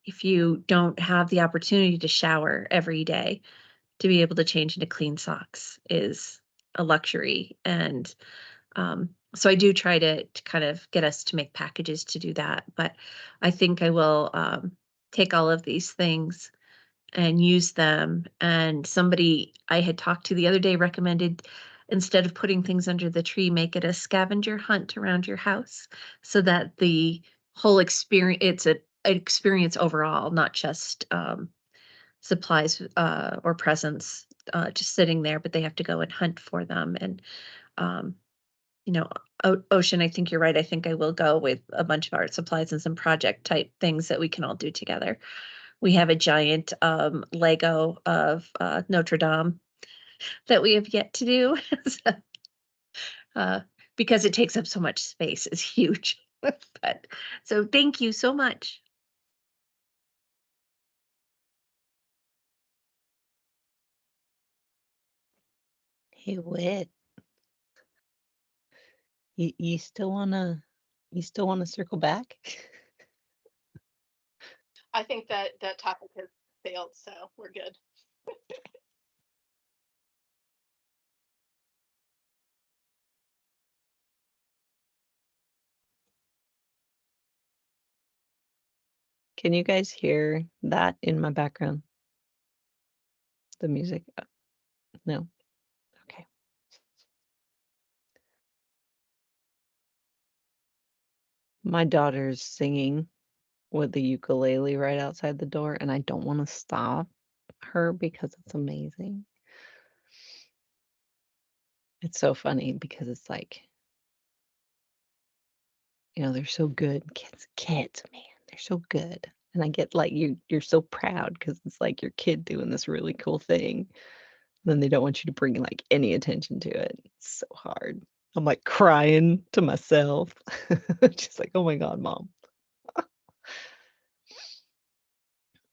if you don't have the opportunity to shower every day, to be able to change into clean socks is a luxury. And so I do try to kind of get us to make packages to do that. But I think I will take all of these things and use them. And somebody I had talked to the other day recommended, instead of putting things under the tree, make it a scavenger hunt around your house so that the whole experience, it's an experience overall, not just supplies or presents just sitting there, but they have to go and hunt for them. And, Ocean, I think you're right. I think I will go with a bunch of art supplies and some project type things that we can all do together. We have a giant Lego of Notre Dame that we have yet to do. Because it takes up so much space. It's huge. But so thank you so much. Hey, Wit, you still wanna circle back? I think that topic has failed, so we're good. Can you guys hear that in my background? The music? No. Okay. My daughter's singing with the ukulele right outside the door, and I don't want to stop her because it's amazing. It's so funny because it's like, they're so good. Kids, man, they're so good. And I get like you're so proud because it's like your kid doing this really cool thing. Then they don't want you to bring like any attention to it. It's so hard. I'm like crying to myself. Just like, oh my God, Mom.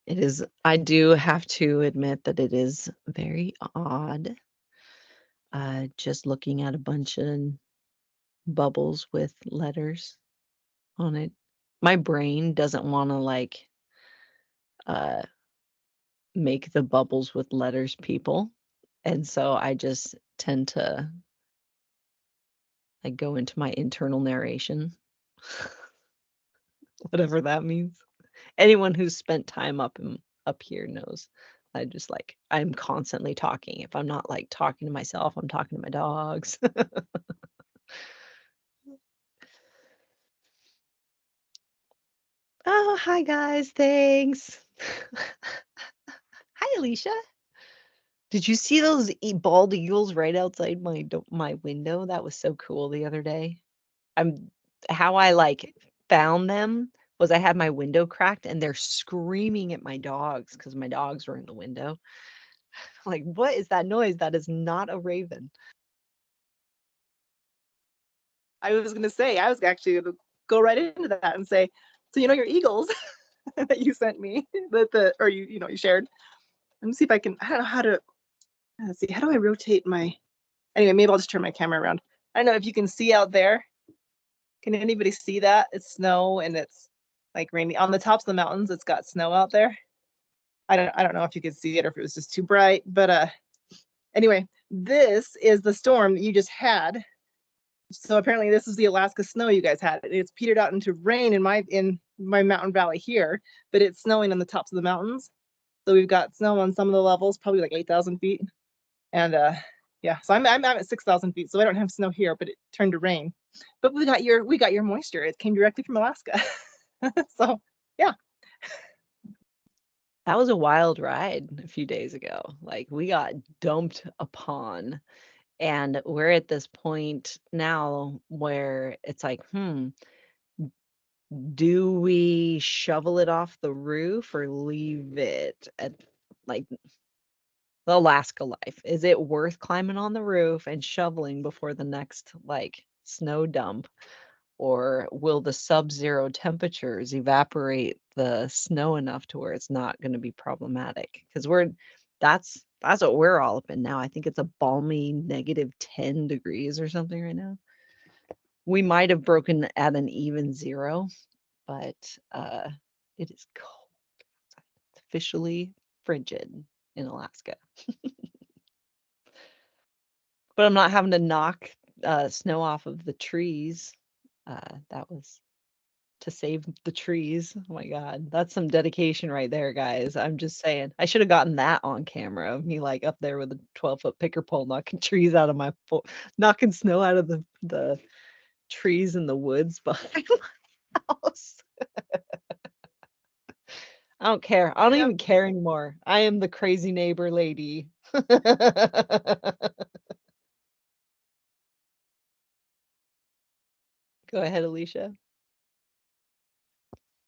It is, I do have to admit that it is very odd. Just looking at a bunch of bubbles with letters on it. My brain doesn't want to like make the bubbles with letters people. And so I just tend to like go into my internal narration. Whatever that means. Anyone who's spent time up here knows I'm constantly talking. If I'm not like talking to myself, I'm talking to my dogs. Oh, hi guys. Thanks. Hi, Alicia. Did you see those bald eagles right outside my window? That was so cool the other day. How I like found them was I had my window cracked and they're screaming at my dogs because my dogs were in the window. Like, what is that noise? That is not a raven. I was going to say, I was actually going to go right into that and say, so your eagles that you sent me, or you shared. Let me see if I can. I don't know how to. Let's see. How do I rotate my? Anyway, maybe I'll just turn my camera around. I don't know if you can see out there. Can anybody see that? It's snow and it's like rainy on the tops of the mountains. It's got snow out there. I don't know if you could see it or if it was just too bright, but anyway, this is the storm that you just had. So apparently this is the Alaska snow you guys had. It's petered out into rain in my mountain valley here, but it's snowing on the tops of the mountains. So we've got snow on some of the levels, probably like 8,000 feet. And yeah, so I'm at 6,000 feet, so I don't have snow here, but it turned to rain. But we got your moisture. It came directly from Alaska. So yeah. That was a wild ride a few days ago. Like we got dumped upon. And we're at this point now where it's like, do we shovel it off the roof or leave it at like the Alaska life? Is it worth climbing on the roof and shoveling before the next like snow dump? Or will the sub-zero temperatures evaporate the snow enough to where it's not going to be problematic? Because that's what we're all up in now. I think it's a balmy -10 degrees or something right now. We might have broken at an even 0, but it is cold outside. It's officially frigid in Alaska. But I'm not having to knock snow off of the trees. That was to save the trees. Oh my God, that's some dedication right there, guys. I'm just saying. I should have gotten that on camera of me like up there with a 12-foot picker pole knocking trees out of knocking snow out of the trees in the woods behind my house. I don't care. I don't even care anymore. I am the crazy neighbor lady. Go ahead, Alicia.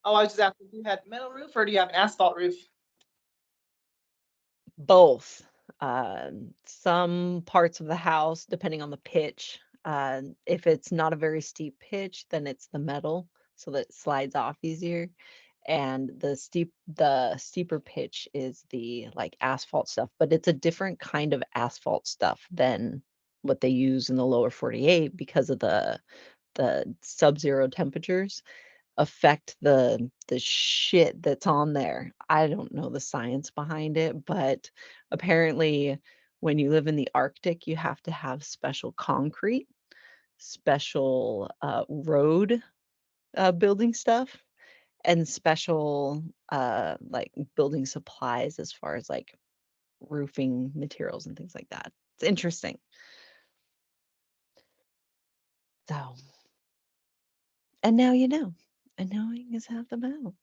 Oh, I was just asking, do you have metal roof or do you have an asphalt roof? Both. Some parts of the house, depending on the pitch. If it's not a very steep pitch, then it's the metal so that it slides off easier. And the steeper pitch is the like asphalt stuff, but it's a different kind of asphalt stuff than what they use in the lower 48 because of the sub-zero temperatures affect the shit that's on there. I don't know the science behind it, but apparently when you live in the Arctic, you have to have special concrete, special road building stuff, and special like building supplies as far as like roofing materials and things like that. It's interesting. So, and now you know. And knowing is half the battle.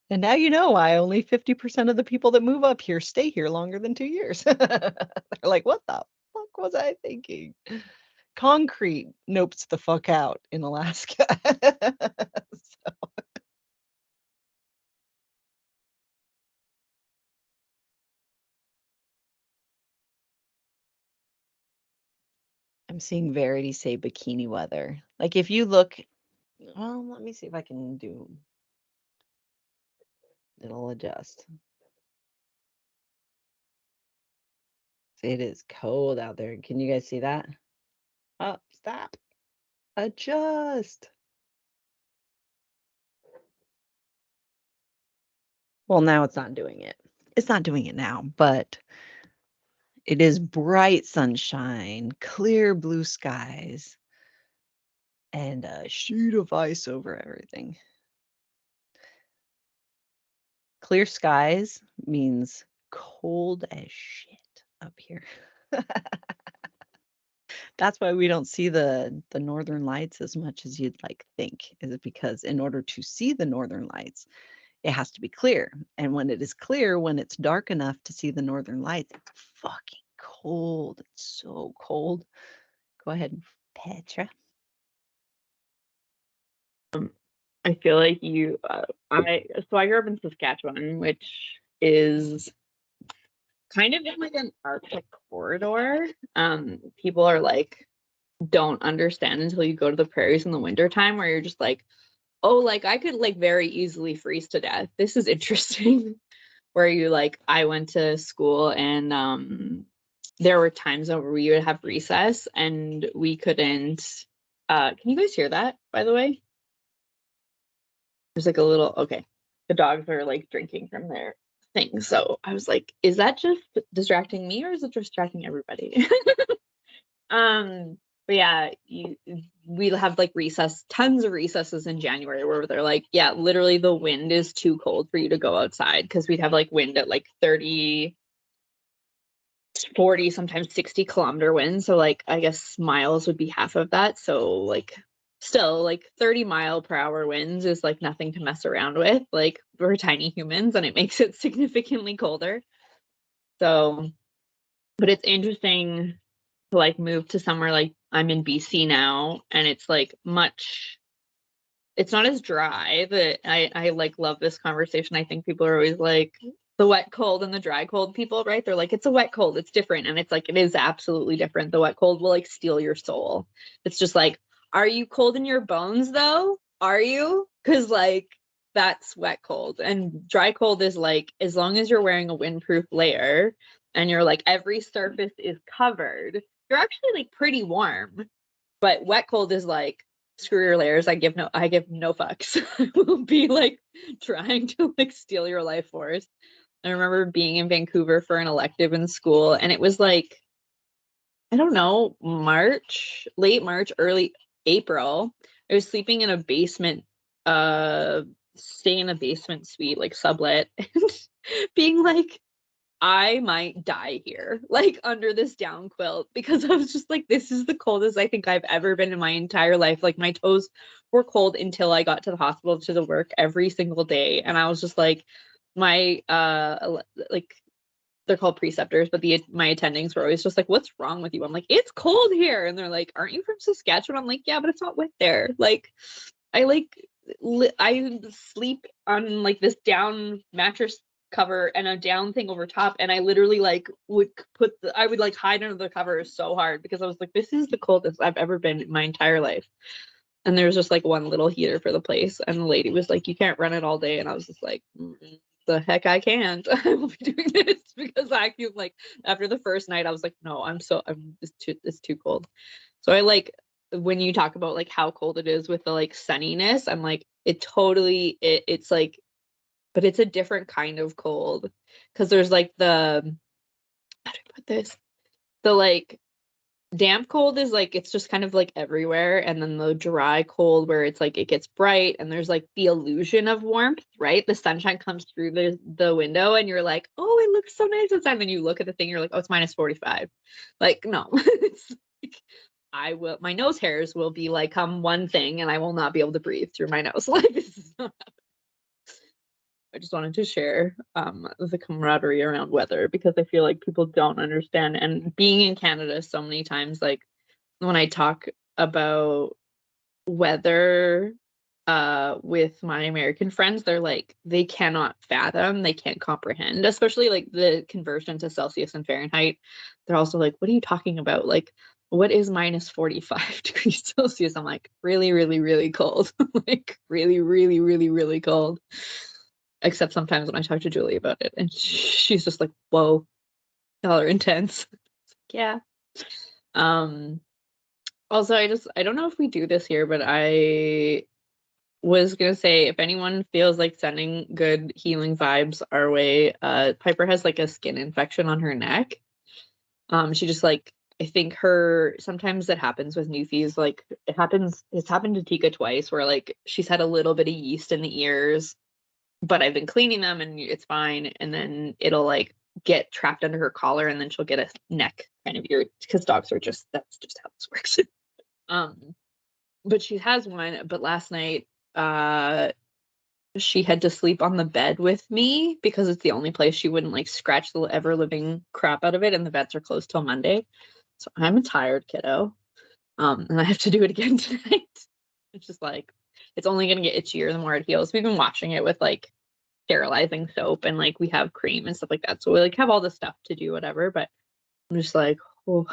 And now you know why only 50% of the people that move up here stay here longer than 2 years. They're like, what the fuck was I thinking? Concrete nopes the fuck out in Alaska. So, I'm seeing Verity say bikini weather. Like if you look, well, let me see if I can do, it'll adjust. It is cold out there. Can you guys see that? Oh, stop. Adjust. Well, now it's not doing it. It's not doing it now, but it is bright sunshine, clear blue skies, and a sheet of ice over everything. Clear skies means cold as shit up here. That's why we don't see the northern lights as much as you'd like think, is because in order to see the northern lights, it has to be clear. And when it is clear, when it's dark enough to see the northern lights, it's fucking cold. It's so cold. Go ahead, Petra. I feel like I grew up in Saskatchewan, which is kind of in like an Arctic corridor. People are like, don't understand until you go to the prairies in the wintertime, where you're just like, oh, like I could like very easily freeze to death. This is interesting. Where you like, I went to school and there were times where we would have recess and we couldn't. Can you guys hear that, by the way? There's like a little, okay. The dogs are like drinking from their thing. So I was like, is that just distracting me or is it distracting everybody? But yeah, we'll have like recess, tons of recesses in January where they're like, yeah, literally the wind is too cold for you to go outside, because we'd have like wind at like 30, 40, sometimes 60-kilometer winds. So like, I guess miles would be half of that. So like still like 30-mile-per-hour winds is like nothing to mess around with. Like, we're tiny humans and it makes it significantly colder. So, but it's interesting to like move to somewhere like I'm in BC now, and it's like it's not as dry. But I like love this conversation. I think people are always like the wet cold and the dry cold people, right? They're like, it's a wet cold, it's different. And it's like, it is absolutely different. The wet cold will like steal your soul. It's just like, are you cold in your bones though? Are you? Because like, that's wet cold. And dry cold is like, as long as you're wearing a windproof layer and you're like, every surface is covered, you're actually like pretty warm. But wet cold is like, screw your layers. I give no fucks. I will be like trying to like steal your life force. I remember being in Vancouver for an elective in school, and it was like, I don't know, late March, early April. I was sleeping in a basement, staying in a basement suite, like sublet, and being like, I might die here, like under this down quilt, because I was just like, this is the coldest I think I've ever been in my entire life. Like, my toes were cold until I got to the hospital to the work every single day. And I was just like, my like, they're called preceptors, but my attendings were always just like, what's wrong with you? I'm like, it's cold here. And they're like, aren't you from Saskatchewan? I'm like, yeah, but it's not wet there. Like, I sleep on like this down mattress cover and a down thing over top, and I literally like I would like hide under the covers so hard, because I was like, this is the coldest I've ever been in my entire life. And there was just like one little heater for the place, and the lady was like, you can't run it all day. And I was just like, the heck I can't. I will be doing this, because I feel like after the first night I was like, no, it's too cold. So I like, when you talk about like how cold it is with the like sunniness, I'm like, it's like, but it's a different kind of cold, because there's like how do I put this? The like damp cold is like, it's just kind of like everywhere, and then the dry cold where it's like it gets bright and there's like the illusion of warmth, right? The sunshine comes through the window and you're like, oh, it looks so nice outside. And then you look at the thing, you're like, oh, it's -45. Like, no. It's like, my nose hairs will be like one thing, and I will not be able to breathe through my nose. Like, this is not happening. I just wanted to share the camaraderie around weather, because I feel like people don't understand. And being in Canada so many times, like when I talk about weather with my American friends, they're like, they cannot fathom, they can't comprehend, especially like the conversion to Celsius and Fahrenheit. They're also like, what are you talking about? Like, what is -45 degrees Celsius? I'm like, really, really, really cold. Like, really, really, really, really cold. Except sometimes when I talk to Julie about it, and she's just like, whoa, y'all are intense. Yeah. Also, I don't know if we do this here, but I was gonna say, if anyone feels like sending good healing vibes our way, Piper has like a skin infection on her neck. She just like, I think sometimes it happens with newfies, like it's happened to Tika twice, where like she's had a little bit of yeast in the ears, but I've been cleaning them and it's fine. And then it'll like get trapped under her collar, and then she'll get a neck kind of irritation because dogs are just, that's just how this works. But she has one. But last night, she had to sleep on the bed with me because it's the only place she wouldn't like scratch the ever living crap out of it, and the vets are closed till Monday. So I'm a tired kiddo. And I have to do it again tonight. It's just like, it's only gonna get itchier the more it heals. We've been watching it with like sterilizing soap, and like we have cream and stuff like that. So we like have all the stuff to do whatever, but I'm just like, oh,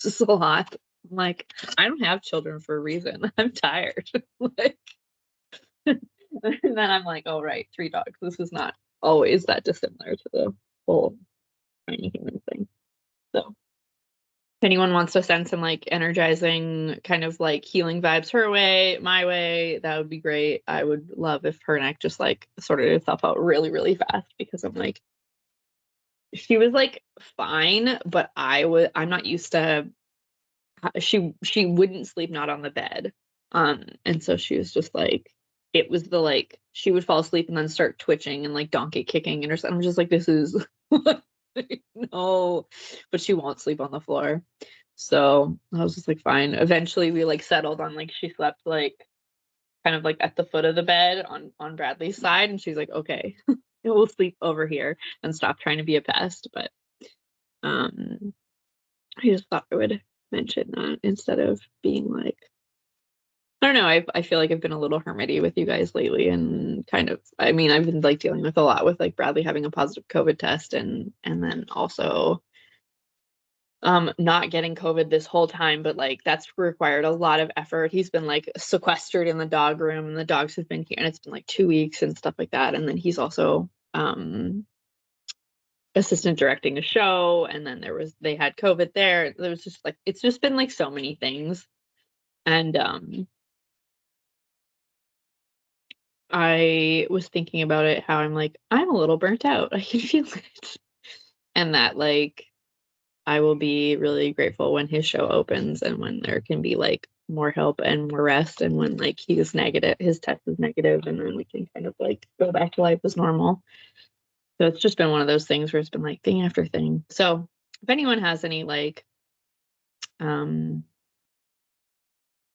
this is a lot. I'm like, I don't have children for a reason. I'm tired. Like, and then I'm like, oh right, 3 dogs. This is not always that dissimilar to the whole tiny human thing. So if anyone wants to send some like energizing kind of like healing vibes her way, my way, that would be great. I would love if her neck just like sorted itself out really, really fast, because I'm like, she was like fine, but I'm not used to, she wouldn't sleep not on the bed. And so she was just like, it was the like, she would fall asleep and then start twitching and like donkey kicking, and I'm just like, this is no, but she won't sleep on the floor. So I was just like, fine. Eventually we like settled on like, she slept like kind of like at the foot of the bed on Bradley's side, and she's like, okay, it will sleep over here and stop trying to be a pest. But I just thought I would mention that instead of being like, I don't know. I feel like I've been a little hermity with you guys lately, and kind of, I mean, I've been like dealing with a lot with like Bradley having a positive COVID test, and then also not getting COVID this whole time, but like that's required a lot of effort. He's been like sequestered in the dog room, and the dogs have been here, and it's been like 2 weeks and stuff like that. And then he's also assistant directing a show, and then they had COVID there. There was just like, it's just been like so many things. And I was thinking about it, how I'm like, I'm a little burnt out. I can feel it. And that like, I will be really grateful when his show opens, and when there can be like more help and more rest, and when like his test is negative, and then we can kind of like go back to life as normal. So it's just been one of those things where it's been like thing after thing. So if anyone has any like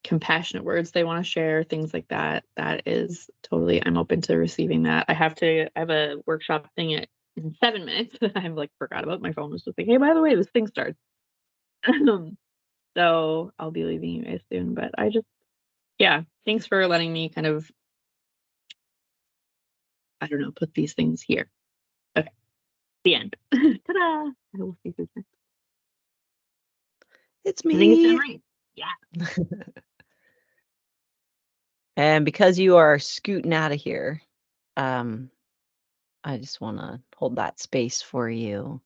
compassionate words they want to share, things like that, that is totally, I'm open to receiving that. I have a workshop thing in 7 minutes that I've like forgot about. My phone was just like, hey, by the way, this thing starts. So I'll be leaving you guys soon, but yeah, thanks for letting me kind of, I don't know, put these things here. Okay, the end. Ta-da! I will see you soon. It's I think it's me. Emery. Yeah. And because you are scooting out of here, I just want to hold that space for you.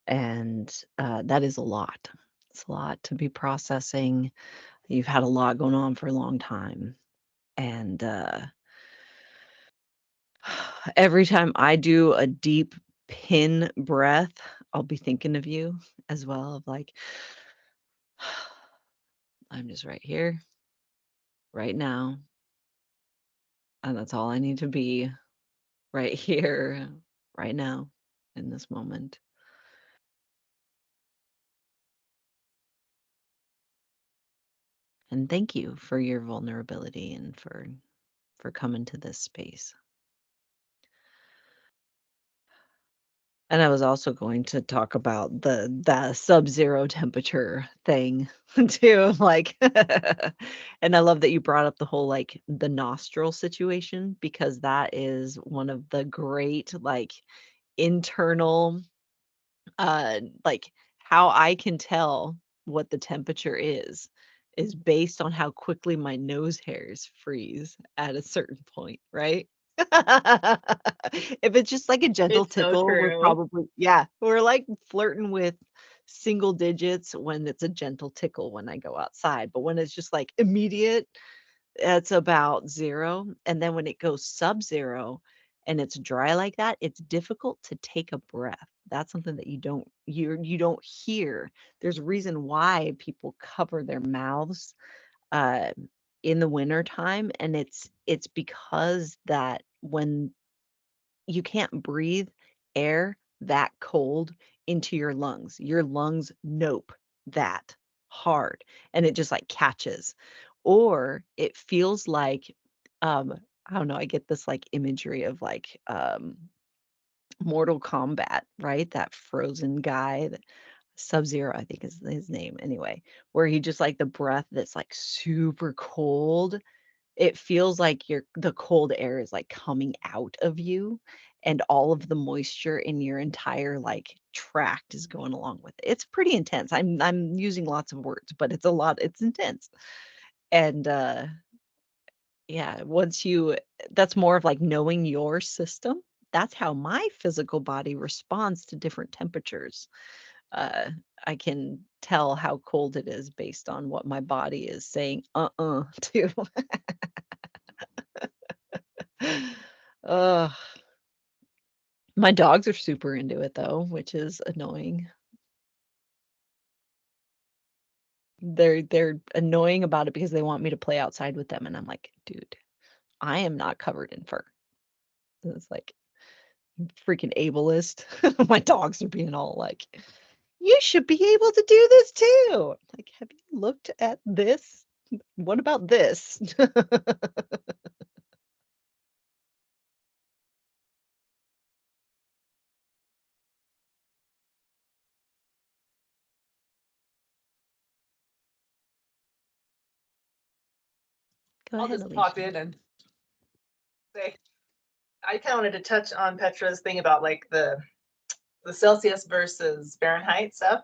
And that is a lot. It's a lot to be processing. You've had a lot going on for a long time. And every time I do a deep pin breath, I'll be thinking of you as well, of like, I'm just right here, right now. And that's all I need to be, right here, right now, in this moment. And thank you for your vulnerability and for coming to this space. And I was also going to talk about the sub-zero temperature thing too, like, and I love that you brought up the whole like the nostril situation, because that is one of the great like internal like how I can tell what the temperature is based on how quickly my nose hairs freeze at a certain point, right? If it's just like a gentle It's so tickle, true. we're like flirting with single digits when it's a gentle tickle when I go outside. But when it's just like immediate, it's about 0. And then when it goes sub-zero and it's dry like that, it's difficult to take a breath. That's something that you don't hear. There's a reason why people cover their mouths uh, in the winter time, and it's because that when you can't breathe air that cold into your lungs. Your lungs nope that hard and it just like catches. Or it feels like I don't know, I get this like imagery of like Mortal Kombat, right? That frozen guy, that Sub-Zero, I think is his name anyway, where he just like the breath that's like super cold. It feels like the cold air is like coming out of you and all of the moisture in your entire like tract is going along with it. It's pretty intense. I'm using lots of words, but it's intense. And yeah, that's more of like knowing your system. That's how my physical body responds to different temperatures. Uh, I can tell how cold it is based on what my body is saying to. Ugh. My dogs are super into it though, which is annoying. They're annoying about it because they want me to play outside with them, and I'm like, dude, I am not covered in fur. It's like freaking ableist. My dogs are being all like, you should be able to do this too. Like, have you looked at this? What about this? Go I'll ahead, just pop Alicia. in and say I kind of wanted to touch on Petra's thing about like the Celsius versus Fahrenheit stuff.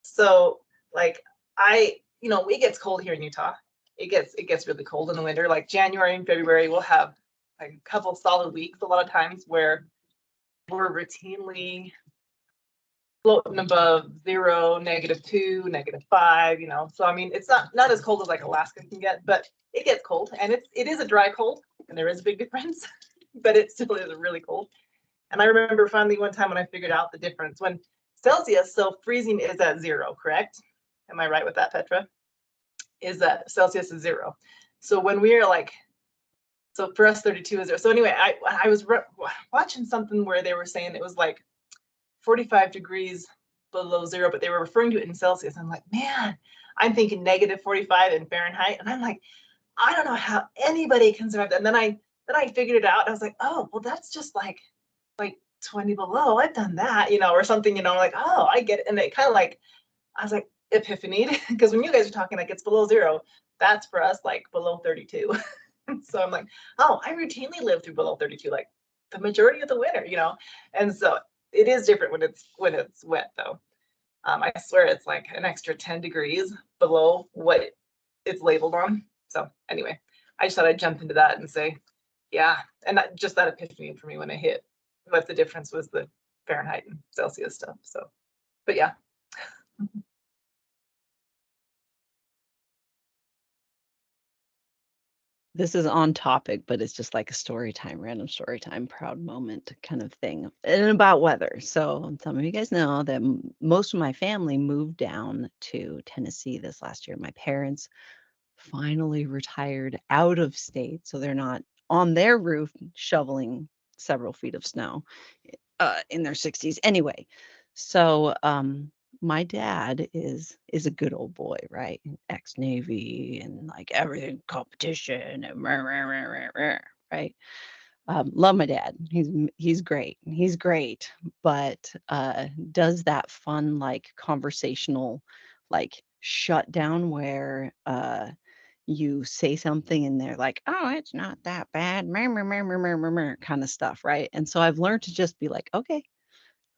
So like it gets cold here in Utah. It gets really cold in the winter. Like January and February, we'll have like a couple solid weeks a lot of times where we're routinely floating above 0, -2, -5, So I mean, it's not as cold as like Alaska can get, but it gets cold, and it is a dry cold, and there is a big difference, but it still is really cold. And I remember finally one time when I figured out the difference when Celsius, so freezing is at 0, correct? Am I right with that, Petra? Is that Celsius is 0? So when we are like, so for us 32 is 0. So anyway, I was watching something where they were saying it was like 45 degrees below 0, but they were referring to it in Celsius. I'm like, man, I'm thinking -45 in Fahrenheit, and I'm like, I don't know how anybody can survive that. And then I figured it out. I was like, oh, well, that's just like 20 below. I've done that, or something. Like, oh, I get it. And it kind of like, I was like, epiphany, because when you guys are talking like it's below 0, that's for us like below 32. So I'm like, oh, I routinely live through below 32, like the majority of the winter, And so it is different when it's wet though. I swear it's like an extra 10 degrees below what it's labeled on. So anyway, I just thought I'd jump into that and say, yeah, and just that epiphany for me when I hit what the difference was, the Fahrenheit and Celsius stuff. So, but yeah. This is on topic, but it's just like a story time, random story time, proud moment kind of thing, and about weather. So some of you guys know that most of my family moved down to Tennessee this last year. My parents finally retired out of state, so they're not on their roof shoveling several feet of snow in their 60s. Anyway, so my dad is a good old boy, right? Ex-Navy and like everything competition and rah, rah, rah, rah, rah, right? Love my dad. He's great. He's great, but does that fun like conversational like shutdown where you say something and they're like, oh, it's not that bad, kind of stuff, right? And so I've learned to just be like, okay,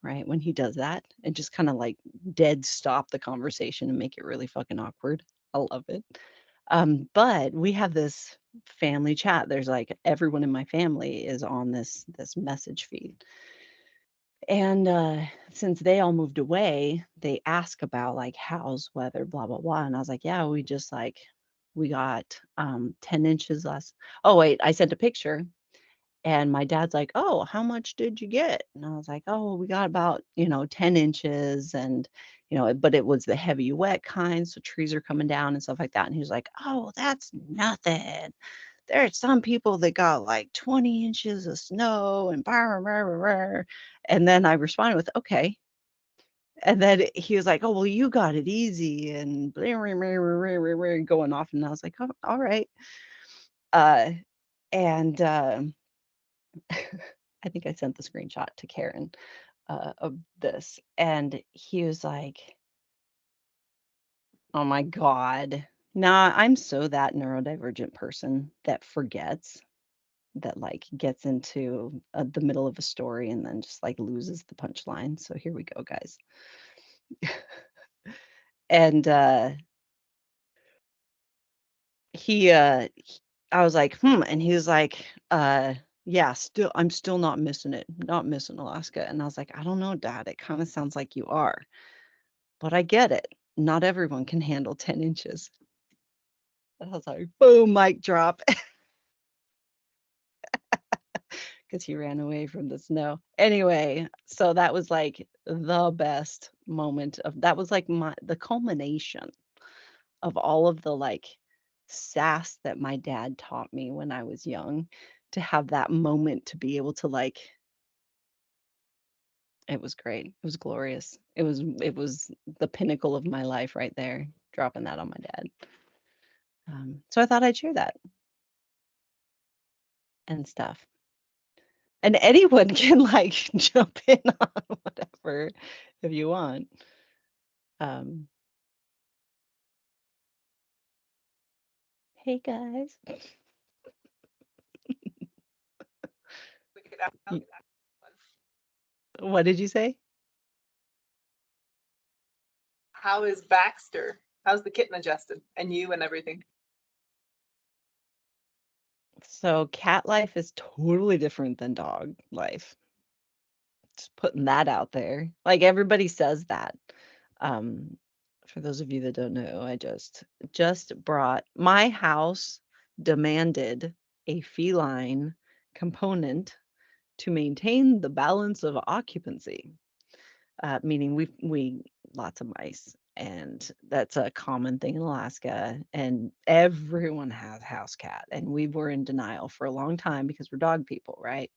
right, when he does that and just kind of like dead stop the conversation and make it really fucking awkward. I love it. But we have this family chat. There's like everyone in my family is on this message feed. And since they all moved away, they ask about like how's weather, blah blah blah. And I was like, yeah, we got 10 inches last. Oh wait, I sent a picture and my dad's like, "Oh, how much did you get?" And I was like, "Oh, we got about, 10 inches and, but it was the heavy wet kind, so trees are coming down and stuff like that." And he was like, "Oh, that's nothing. There are some people that got like 20 inches of snow and blah, blah, blah, blah, blah." And then I responded with, okay. And then he was like, oh, well, you got it easy and going off. And I was like, oh, all right. Uh, and I think I sent the screenshot to Karen of this. And he was like, oh my God. Nah, I'm so that neurodivergent person that forgets, that like gets into the middle of a story and then just like loses the punchline. So here we go, guys. And I was like, and he was like, yeah, I'm still not missing it, not missing Alaska. And I was like, I don't know, Dad, it kind of sounds like you are, but I get it. Not everyone can handle 10 inches. And I was like, boom, mic drop. Because he ran away from the snow. Anyway, so that was like the best moment of that was like the culmination of all of the like sass that my dad taught me when I was young, to have that moment to be able to like, it was great. It was glorious. It was the pinnacle of my life right there, dropping that on my dad. So I thought I'd share that and stuff. And anyone can like jump in on whatever if you want. Hey guys. We could ask Y- What did you say? how is Baxter? How's the kitten adjusted? And you and everything? So cat life is totally different than dog life. Just putting that out there. Like everybody says that. Um, for those of you that don't know, I just brought my house demanded a feline component to maintain the balance of occupancy. Meaning we lots of mice, and that's a common thing in Alaska, and everyone has house cat, and we were in denial for a long time because we're dog people, right?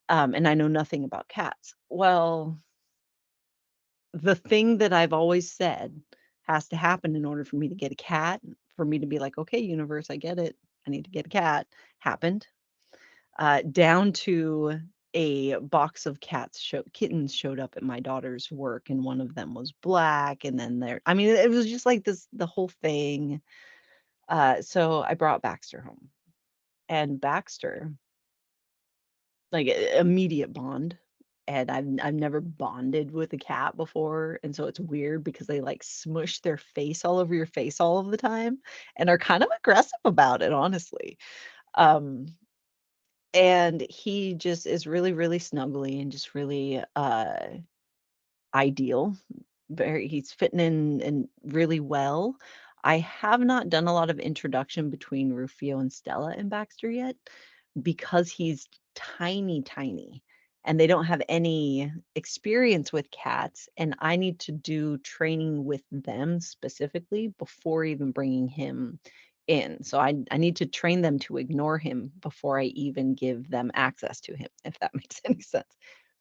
And I know nothing about cats. Well, the thing that I've always said has to happen in order for me to get a cat, for me to be like, okay, universe, I get it. I need to get a cat, happened. Down to a box of kittens showed up at my daughter's work, and one of them was black, and then I mean, it was just like this, the whole thing. So I brought Baxter home, and Baxter, like immediate bond. And I've never bonded with a cat before, and so it's weird because they like smush their face all over your face all of the time and are kind of aggressive about it, honestly. Um, and he just is really, really snuggly and just really ideal. He's fitting in and really well. I have not done a lot of introduction between Rufio and Stella and Baxter yet, because he's tiny, tiny, and they don't have any experience with cats, and I need to do training with them specifically before even bringing him in. So I need to train them to ignore him before I even give them access to him, if that makes any sense.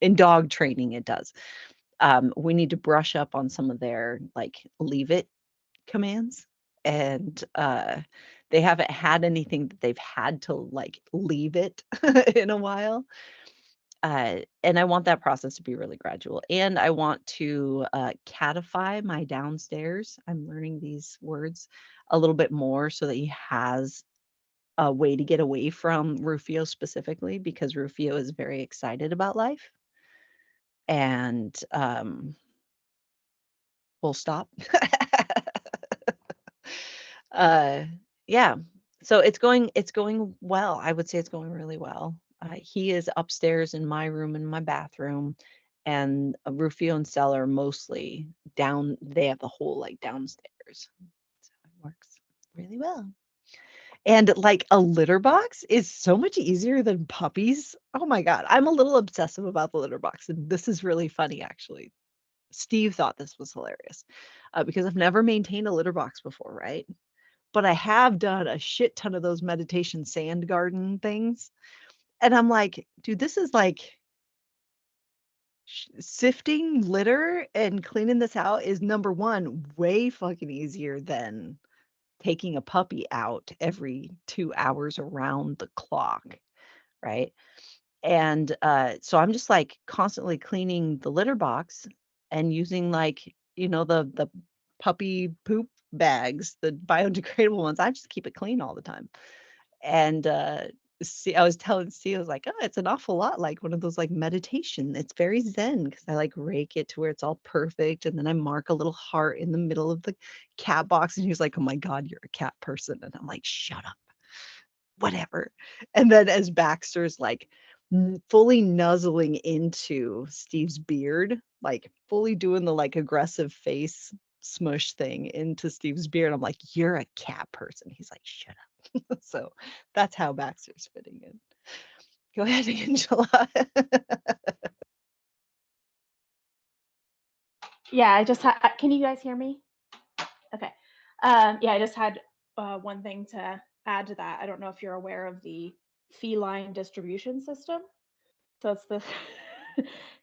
In dog training, it does. We need to brush up on some of their like leave it commands, and they haven't had anything that they've had to like leave it in a while. And I want that process to be really gradual, and I want to catify my downstairs. I'm learning these words a little bit more so that he has a way to get away from Rufio specifically, because Rufio is very excited about life, and full stop. uh yeah, so it's going well. I would say it's going really well. He is upstairs in my room and my bathroom, and Rufio and Stella are mostly down. They have the whole like downstairs, so it works really well. And like a litter box is so much easier than puppies. Oh my God, I'm a little obsessive about the litter box, and this is really funny actually. Steve thought this was hilarious, because I've never maintained a litter box before, right? But I have done a shit ton of those meditation sand garden things. And I'm like, dude, this is like Sifting litter and cleaning this out is number one, way fucking easier than taking a puppy out every 2 hours around the clock, right? And so I'm just like constantly cleaning the litter box and using like, the puppy poop bags, the biodegradable ones. I just keep it clean all the time. And see, I was telling Steve, I was like, oh, it's an awful lot like one of those like meditation. It's very zen because I like rake it to where it's all perfect. And then I mark a little heart in the middle of the cat box. And he was like, oh my God, you're a cat person. And I'm like, shut up, whatever. And then as Baxter's like fully nuzzling into Steve's beard, like fully doing the like aggressive face smush thing into Steve's beard, I'm like, you're a cat person. He's like, shut up. So that's how Baxter's fitting in. Go ahead, Angela. Yeah, I just had, can you guys hear me? Okay. Yeah, I just had one thing to add to that. I don't know if you're aware of the feline distribution system. So it's the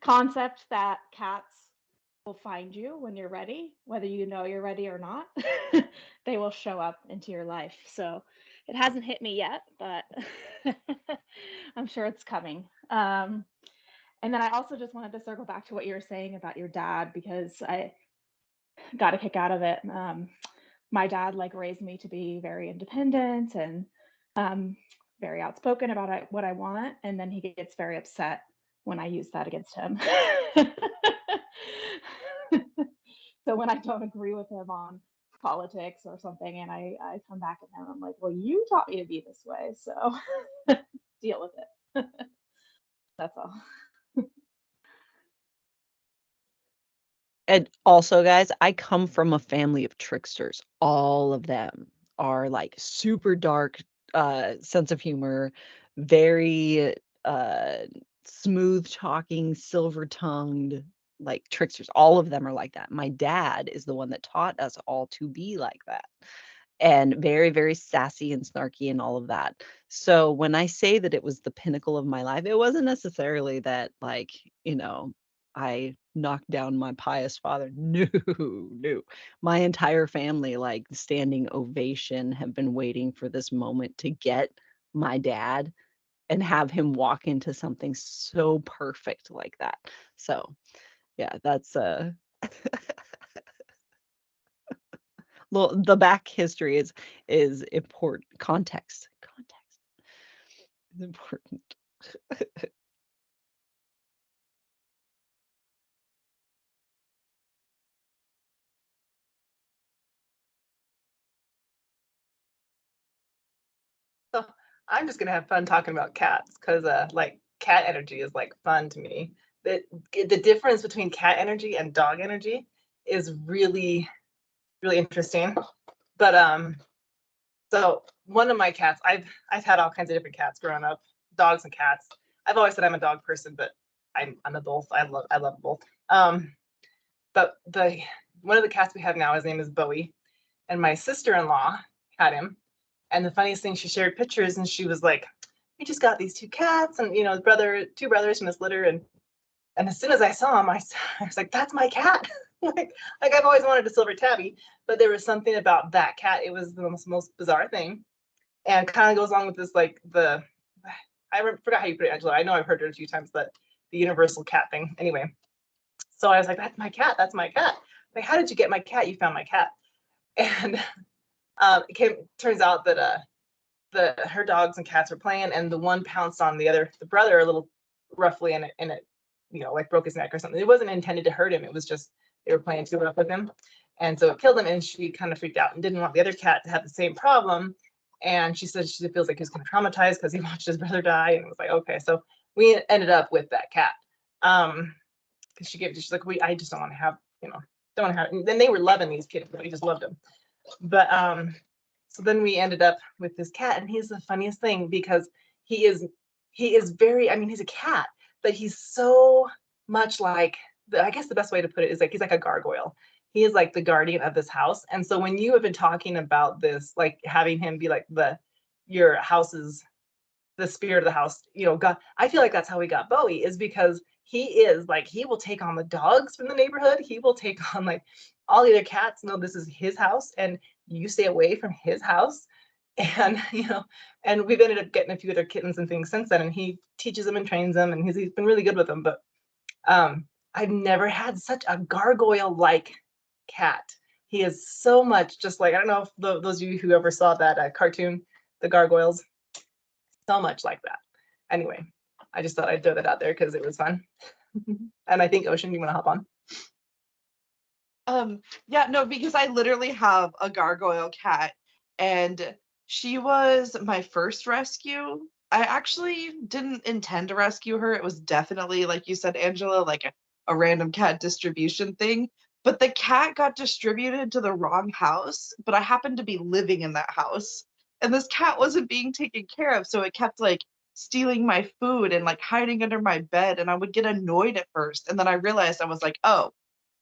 concept that cats will find you when you're ready, whether you know you're ready or not. They will show up into your life. So it hasn't hit me yet, but I'm sure it's coming. And then I also just wanted to circle back to what you were saying about your dad, because I got a kick out of it. My dad like raised me to be very independent and very outspoken about what I want, and then he gets very upset when I use that against him. So when I don't agree with him on politics or something, and I come back at him, I'm like, well, you taught me to be this way, so deal with it. That's all. And also, guys, I come from a family of tricksters. All of them are like super dark sense of humor, very smooth talking, silver tongued, like tricksters. All of them are like that. My dad is the one that taught us all to be like that. And very, very sassy and snarky and all of that. So when I say that it was the pinnacle of my life, it wasn't necessarily that like, I knocked down my pious father. No, no. My entire family, like standing ovation, have been waiting for this moment to get my dad and have him walk into something so perfect like that. So yeah, that's well, the back history is important. Context is important. So I'm just gonna have fun talking about cats because like cat energy is like fun to me. The difference between cat energy and dog energy is really, really interesting. But so one of my cats, I've had all kinds of different cats growing up, dogs and cats. I've always said I'm a dog person, but I'm a both. I love both. But one of the cats we have now, his name is Bowie, and my sister-in-law had him. And the funniest thing, she shared pictures, and she was like, "We just got these two cats, and his two brothers from his litter." And as soon as I saw him, I was like, "That's my cat!" like I've always wanted a silver tabby, but there was something about that cat. It was the most bizarre thing, and kind of goes along with this like I forgot how you put it, Angela. I know I've heard it a few times, but the universal cat thing. Anyway, so I was like, "That's my cat. That's my cat." Like, how did you get my cat? You found my cat. And turns out that her dogs and cats were playing, and the one pounced on the brother a little roughly, and it like broke his neck or something. It wasn't intended to hurt him. It was just they were playing too rough with him, and so it killed him. And she kind of freaked out and didn't want the other cat to have the same problem. And she said she feels like he was kind of traumatized because he watched his brother die, and it was like, okay, so we ended up with that cat. Because she's like, I just don't want to have, don't want to have. And then they were loving these kids, but we just loved them. But so then we ended up with this cat, and he's the funniest thing because he is very, I mean, he's a cat, but he's so much like I guess the best way to put it is like he's like a gargoyle. He is like the guardian of this house. And so when you have been talking about this, like having him be like your house's the spirit of the house, you know, got, I feel like that's how we got Bowie, is because he is like, he will take on the dogs from the neighborhood. He will take on like all the other cats. No, this is his house and you stay away from his house. And, you know, and we've ended up getting a few other kittens and things since then. And he teaches them and trains them, and he's been really good with them. But I've never had such a gargoyle-like cat. He is so much just like, I don't know if those of you who ever saw that cartoon, The Gargoyles, so much like that. Anyway, I just thought I'd throw that out there because it was fun. And I think, Ocean, you want to hop on? Yeah, no, because I literally have a gargoyle cat, and she was my first rescue. I actually didn't intend to rescue her. It was definitely, like you said, Angela, like a random cat distribution thing. But the cat got distributed to the wrong house, but I happened to be living in that house. And this cat wasn't being taken care of, so it kept like stealing my food and like hiding under my bed. And I would get annoyed at first. And then I realized, I was like, oh,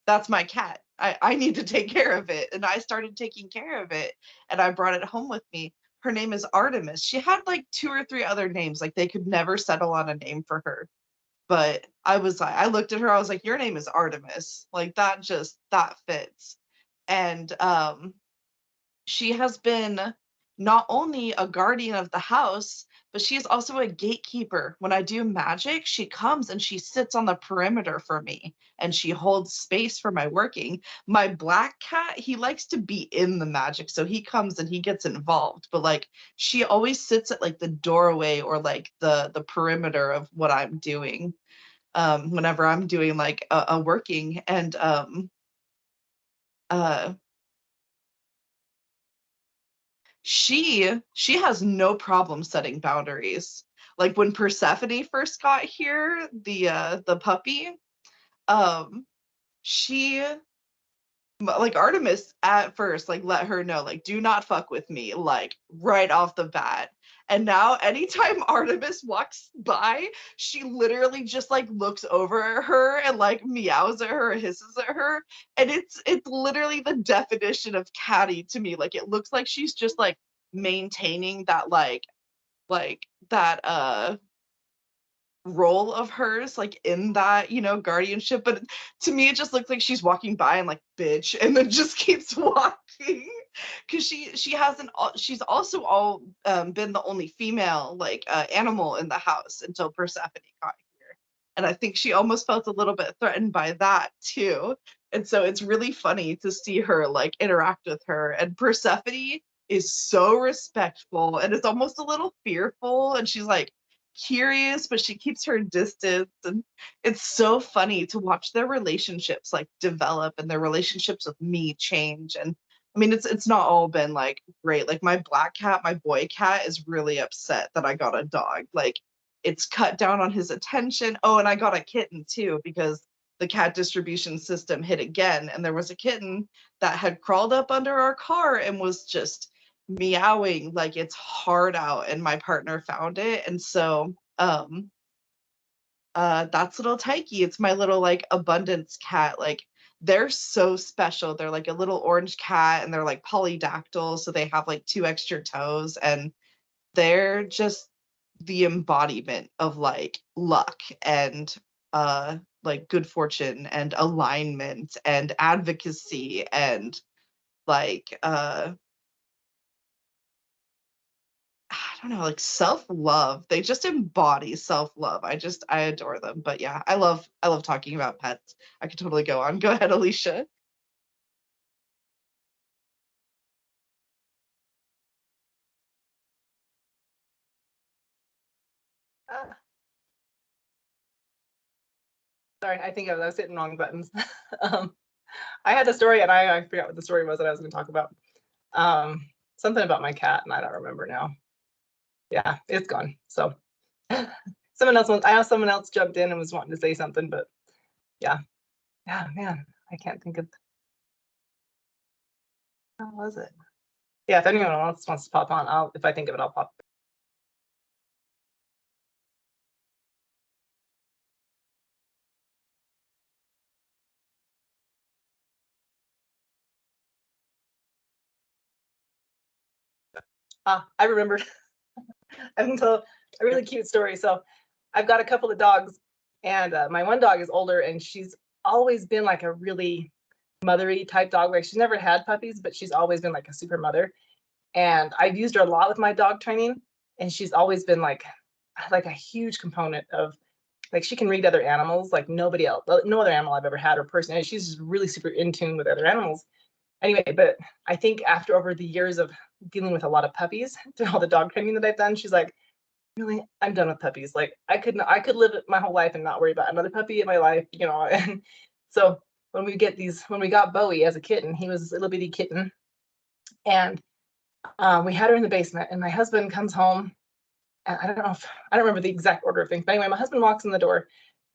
that's my cat. I need to take care of it. And I started taking care of it, and I brought it home with me. Her name is Artemis. She had like 2 or 3 other names. Like they could never settle on a name for her. But I was like, I looked at her, I was like, your name is Artemis. Like that fits. And she has been not only a guardian of the house, but she is also a gatekeeper. When I do magic, she comes and she sits on the perimeter for me and she holds space for my working. My black cat, he likes to be in the magic, so he comes and he gets involved, but like she always sits at like the doorway or like the perimeter of what I'm doing whenever I'm doing like a working. And uh she has no problem setting boundaries. Like when Persephone first got here, the puppy, um, she like Artemis at first like let her know like do not fuck with me like right off the bat. And now anytime Artemis walks by, she literally just like looks over at her and like meows at her, hisses at her. And it's literally the definition of catty to me. Like it looks like she's just like maintaining that like that role of hers like in that, you know, guardianship. But to me it just looks like she's walking by and like bitch and then just keeps walking, because she hasn't she's also all been the only female like animal in the house until Persephone got here, and I think she almost felt a little bit threatened by that too. And so it's really funny to see her like interact with her, and Persephone is so respectful and it's almost a little fearful, and she's like curious, but she keeps her distance. And it's so funny to watch their relationships like develop and their relationships with me change. And I mean, it's not all been like great. Like my black cat, my boy cat, is really upset that I got a dog. Like it's cut down on his attention. Oh, and I got a kitten too, because the cat distribution system hit again, and there was a kitten that had crawled up under our car and was just meowing like it's hard out, and my partner found it. And so that's little Tyke. It's my little like abundance cat. Like they're so special. They're like a little orange cat, and they're like polydactyl, so they have like 2 extra toes, and they're just the embodiment of like luck and like good fortune and alignment and advocacy and like I don't know, like self-love. They just embody self-love. I adore them. But yeah, I love talking about pets. I could totally go on. Go ahead, Alicia. Ah, sorry, I think I was hitting wrong buttons. um, I had a story and I forgot what the story was that I was going to talk about. Something about my cat, and I don't remember now. Yeah, it's gone. So someone else I know someone else jumped in and was wanting to say something, but yeah. Yeah, man, I can't think of how was it? Yeah, if anyone else wants to pop on, if I think of it, I'll pop. I remembered. Until a really cute story. So I've got a couple of dogs, and my one dog is older, and she's always been like a really mothery type dog. Like she's never had puppies, but she's always been like a super mother. And I've used her a lot with my dog training, and she's always been like a huge component of, like, she can read other animals like nobody else, no other animal I've ever had or person. And she's just really super in tune with other animals. Anyway, but I think after over the years of dealing with a lot of puppies through all the dog training that I've done, she's like, really, I'm done with puppies. Like I could live my whole life and not worry about another puppy in my life, you know. And so when we got Bowie as a kitten, he was a little bitty kitten, and we had her in the basement. And my husband comes home, and I don't remember the exact order of things, but anyway, my husband walks in the door,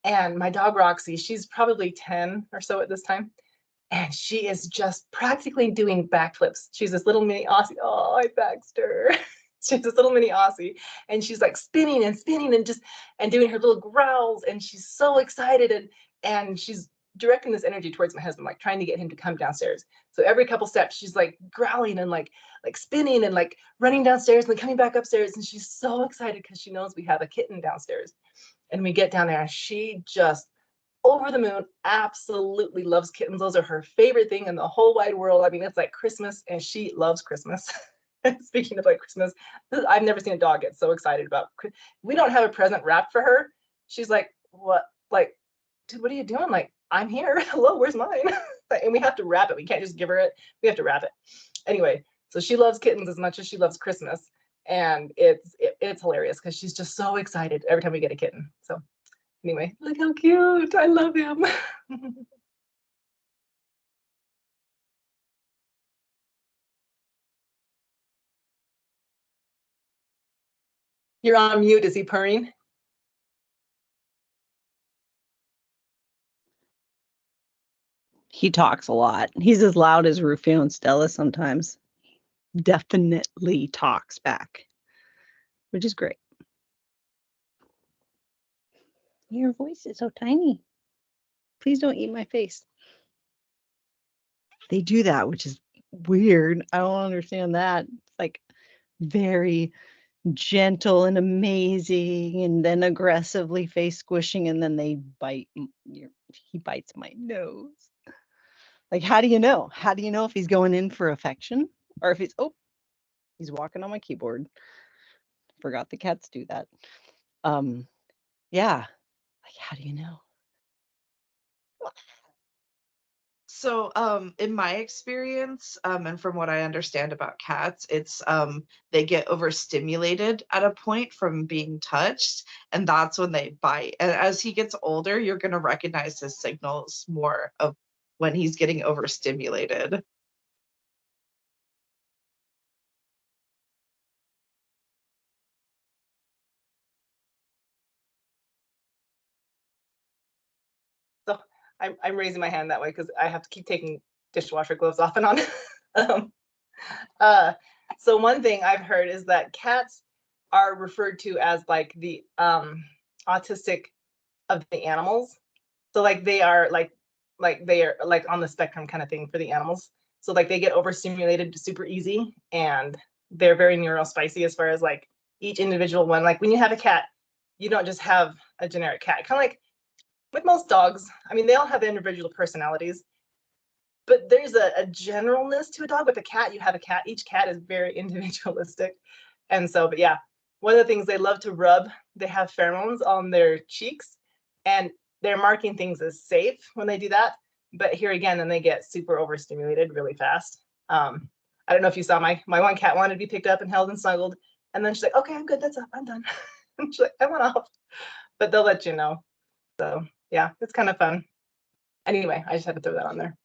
and my dog Roxy, she's probably 10 or so at this time, and she is just practically doing backflips. She's this little mini Aussie. Oh, I baxed her. She's this little mini Aussie, and she's like spinning and spinning and just and doing her little growls, and she's so excited, and she's directing this energy towards my husband, like trying to get him to come downstairs. So every couple steps, she's like growling and like spinning and like running downstairs and then coming back upstairs, and she's so excited because she knows we have a kitten downstairs. And we get down there, and she just over the moon, absolutely loves kittens. Those are her favorite thing in the whole wide world. I mean, it's like Christmas, and she loves Christmas. Speaking of like Christmas, I've never seen a dog get so excited about. We don't have a present wrapped for her. She's like, "What? Like, dude, what are you doing? Like, I'm here. Hello, where's mine?" And we have to wrap it. We can't just give her it. We have to wrap it. Anyway, so she loves kittens as much as she loves Christmas, and it's hilarious because she's just so excited every time we get a kitten. So anyway, look how cute. I love him. You're on mute. Is he purring? He talks a lot. He's as loud as Rufio and Stella sometimes. Definitely talks back, which is great. Your voice is so tiny. Please don't eat my face. They do that, which is weird. I don't understand that. It's like very gentle and amazing, and then aggressively face squishing, and then they bite. He bites my nose. Like, how do you know? How do you know if he's going in for affection or if he's walking on my keyboard? Forgot the cats do that. Yeah. Like, how do you know? So, in my experience, and from what I understand about cats, it's they get overstimulated at a point from being touched, and that's when they bite. And as he gets older, you're gonna recognize his signals more of when he's getting overstimulated. So I'm raising my hand that way because I have to keep taking dishwasher gloves off and on. um, so one thing I've heard is that cats are referred to as like the autistic of the animals. So like they are like they are like on the spectrum kind of thing for the animals. So like they get overstimulated super easy, and they're very neurospicy as far as like each individual one. Like when you have a cat, you don't just have a generic cat. Kind of like with most dogs, I mean, they all have their individual personalities, but there's a generalness to a dog. With a cat, you have a cat. Each cat is very individualistic. And so, but yeah, one of the things they love to rub, they have pheromones on their cheeks, and they're marking things as safe when they do that. But here again, then they get super overstimulated really fast. I don't know if you saw my one cat wanted to be picked up and held and snuggled, and then she's like, "Okay, I'm good. That's up. I'm done." And she's like, "I went off," but they'll let you know. So yeah, it's kind of fun. Anyway, I just had to throw that on there.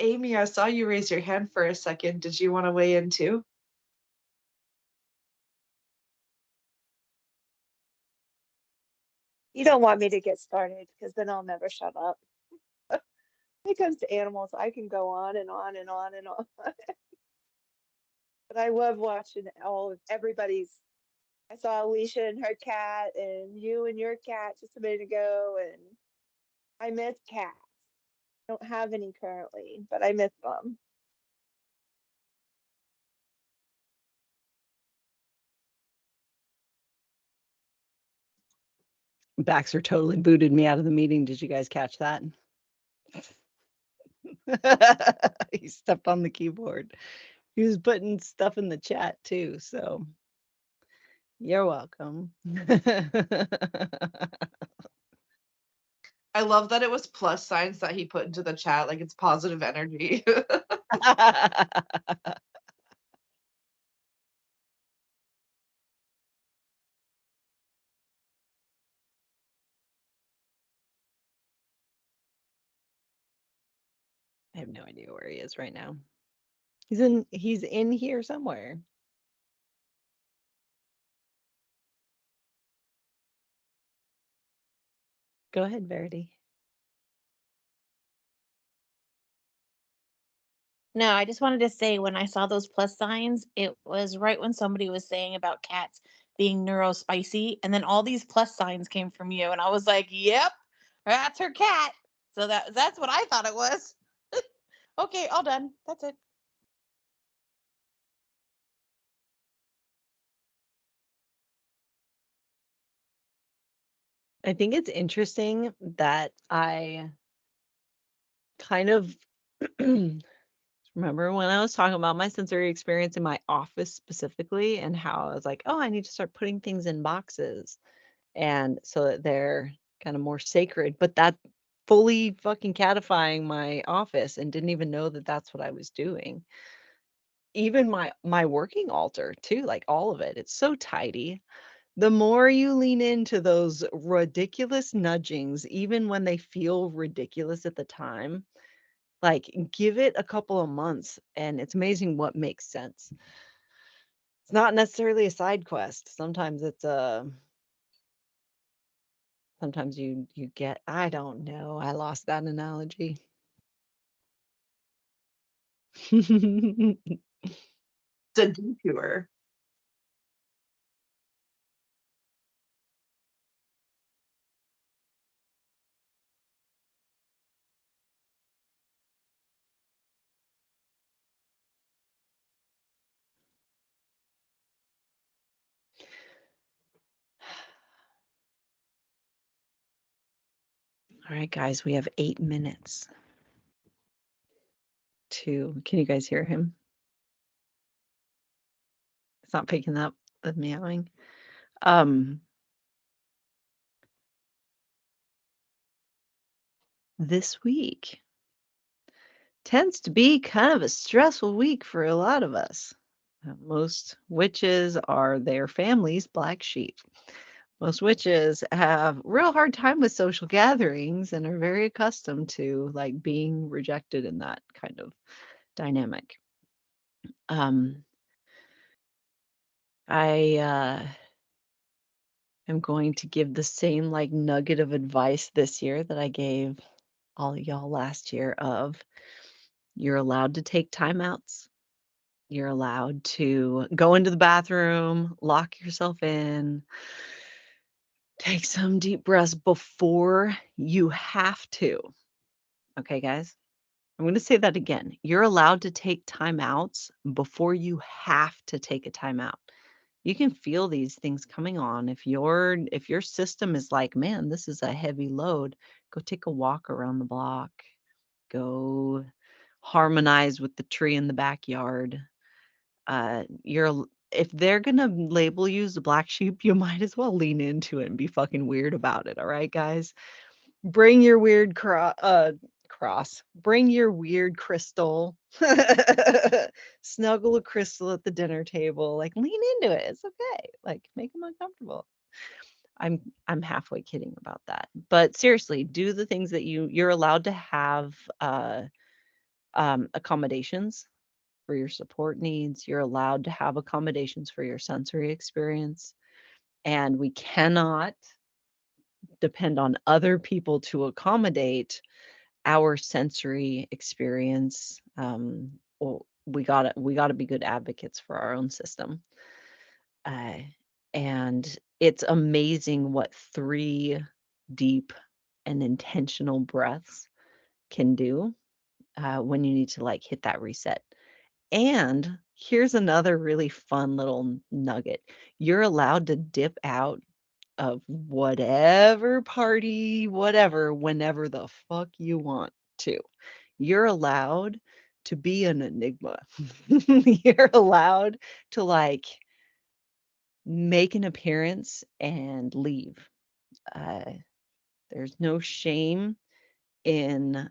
Amy, I saw you raise your hand for a second. Did you want to weigh in too? You don't want me to get started because then I'll never shut up. When it comes to animals, I can go on and on and on and on. But I love watching all of everybody's. I saw Alicia and her cat, and you and your cat just a minute ago, and I miss cats. I don't have any currently, but I miss them. Baxter totally booted me out of the meeting. Did you guys catch that? He stepped on the keyboard. He was putting stuff in the chat too, so you're welcome. I love that it was plus signs that he put into the chat, like it's positive energy. I have no idea where he is right now. He's in here somewhere. Go ahead, Verity. No, I just wanted to say when I saw those plus signs, it was right when somebody was saying about cats being neurospicy, and then all these plus signs came from you, and I was like, "Yep, that's her cat." So that's what I thought it was. Okay, all done. That's it. I think it's interesting that I kind of remember when I was talking about my sensory experience in my office specifically, and how I was like, oh, I need to start putting things in boxes. And so that they're kind of more sacred, but that fully fucking catifying my office and didn't even know that that's what I was doing. Even my working altar too, like all of it. It's so tidy. The more you lean into those ridiculous nudgings, even when they feel ridiculous at the time, like give it a couple of months and it's amazing what makes sense. It's not necessarily a side quest. Sometimes it's sometimes you get, I don't know, I lost that analogy. It's a detour. All right, guys, we have 8 minutes to, can you guys hear him? It's not picking up the meowing. This week tends to be kind of a stressful week for a lot of us. Most witches are their family's black sheep. Most witches have real hard time with social gatherings and are very accustomed to like being rejected in that kind of dynamic. I am going to give the same like nugget of advice this year that I gave all of y'all last year of you're allowed to take timeouts. You're allowed to go into the bathroom, lock yourself in, take some deep breaths before you have to. Okay, guys? I'm going to say that again. You're allowed to take timeouts before you have to take a timeout. You can feel these things coming on. If your system is like, man, this is a heavy load, go take a walk around the block. Go harmonize with the tree in the backyard. If they're gonna label you as a black sheep, you might as well lean into it and be fucking weird about it. All right, guys. Bring your weird cross. Bring your weird crystal. Snuggle a crystal at the dinner table. Like lean into it. It's okay. Like make them uncomfortable. I'm halfway kidding about that. But seriously, do the things that you're allowed to have accommodations for your support needs. You're allowed to have accommodations for your sensory experience. And we cannot depend on other people to accommodate our sensory experience. Well, we gotta be good advocates for our own system. And it's amazing what 3 deep and intentional breaths can do when you need to like hit that reset. And here's another really fun little nugget. You're allowed to dip out of whatever party, whatever, whenever the fuck you want to. You're allowed to be an enigma. You're allowed to like make an appearance and leave. There's no shame in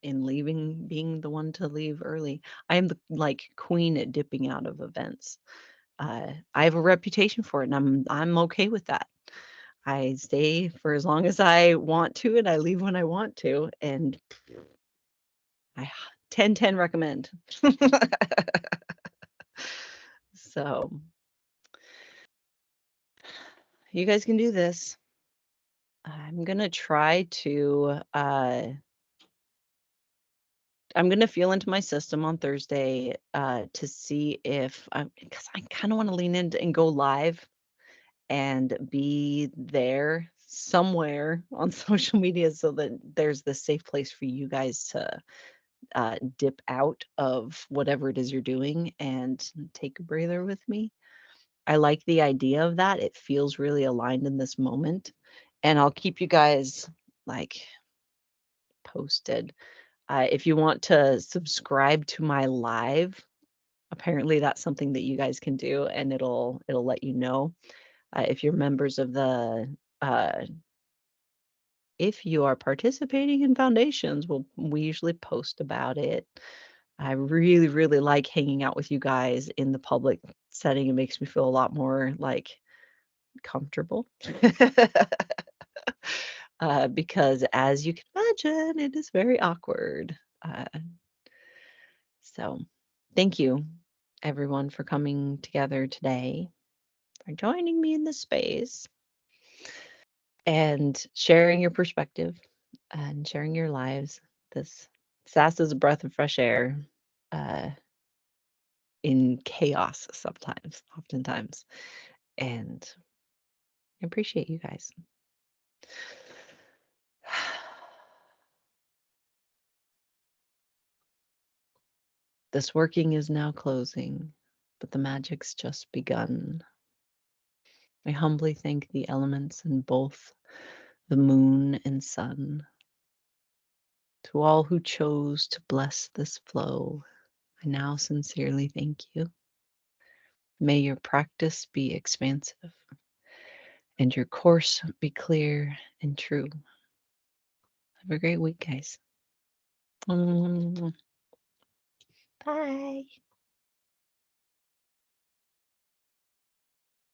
leaving, being the one to leave early. I am the like queen at dipping out of events. I have a reputation for it, and I'm okay with that. I stay for as long as I want to, and I leave when I want to, and I 10/10 recommend. So you guys can do this. I'm gonna try to I'm gonna feel into my system on Thursday to see if because I kind of want to lean in and go live and be there somewhere on social media so that there's this safe place for you guys to dip out of whatever it is you're doing and take a breather with me. I like the idea of that. It feels really aligned in this moment. And I'll keep you guys like posted. If you want to subscribe to my live, apparently that's something that you guys can do, and it'll let you know. If you're members of the if you are participating in foundations, we usually post about it. I really, really like hanging out with you guys in the public setting. It makes me feel a lot more like comfortable. Because as you can imagine, it is very awkward. So thank you, everyone, for coming together today, for joining me in this space and sharing your perspective and sharing your lives. This SASS is a breath of fresh air in chaos sometimes, oftentimes. And I appreciate you guys. This working is now closing, but the magic's just begun. I humbly thank the elements in both the moon and sun. To all who chose to bless this flow, I now sincerely thank you. May your practice be expansive and your course be clear and true. Have a great week, guys. Bye.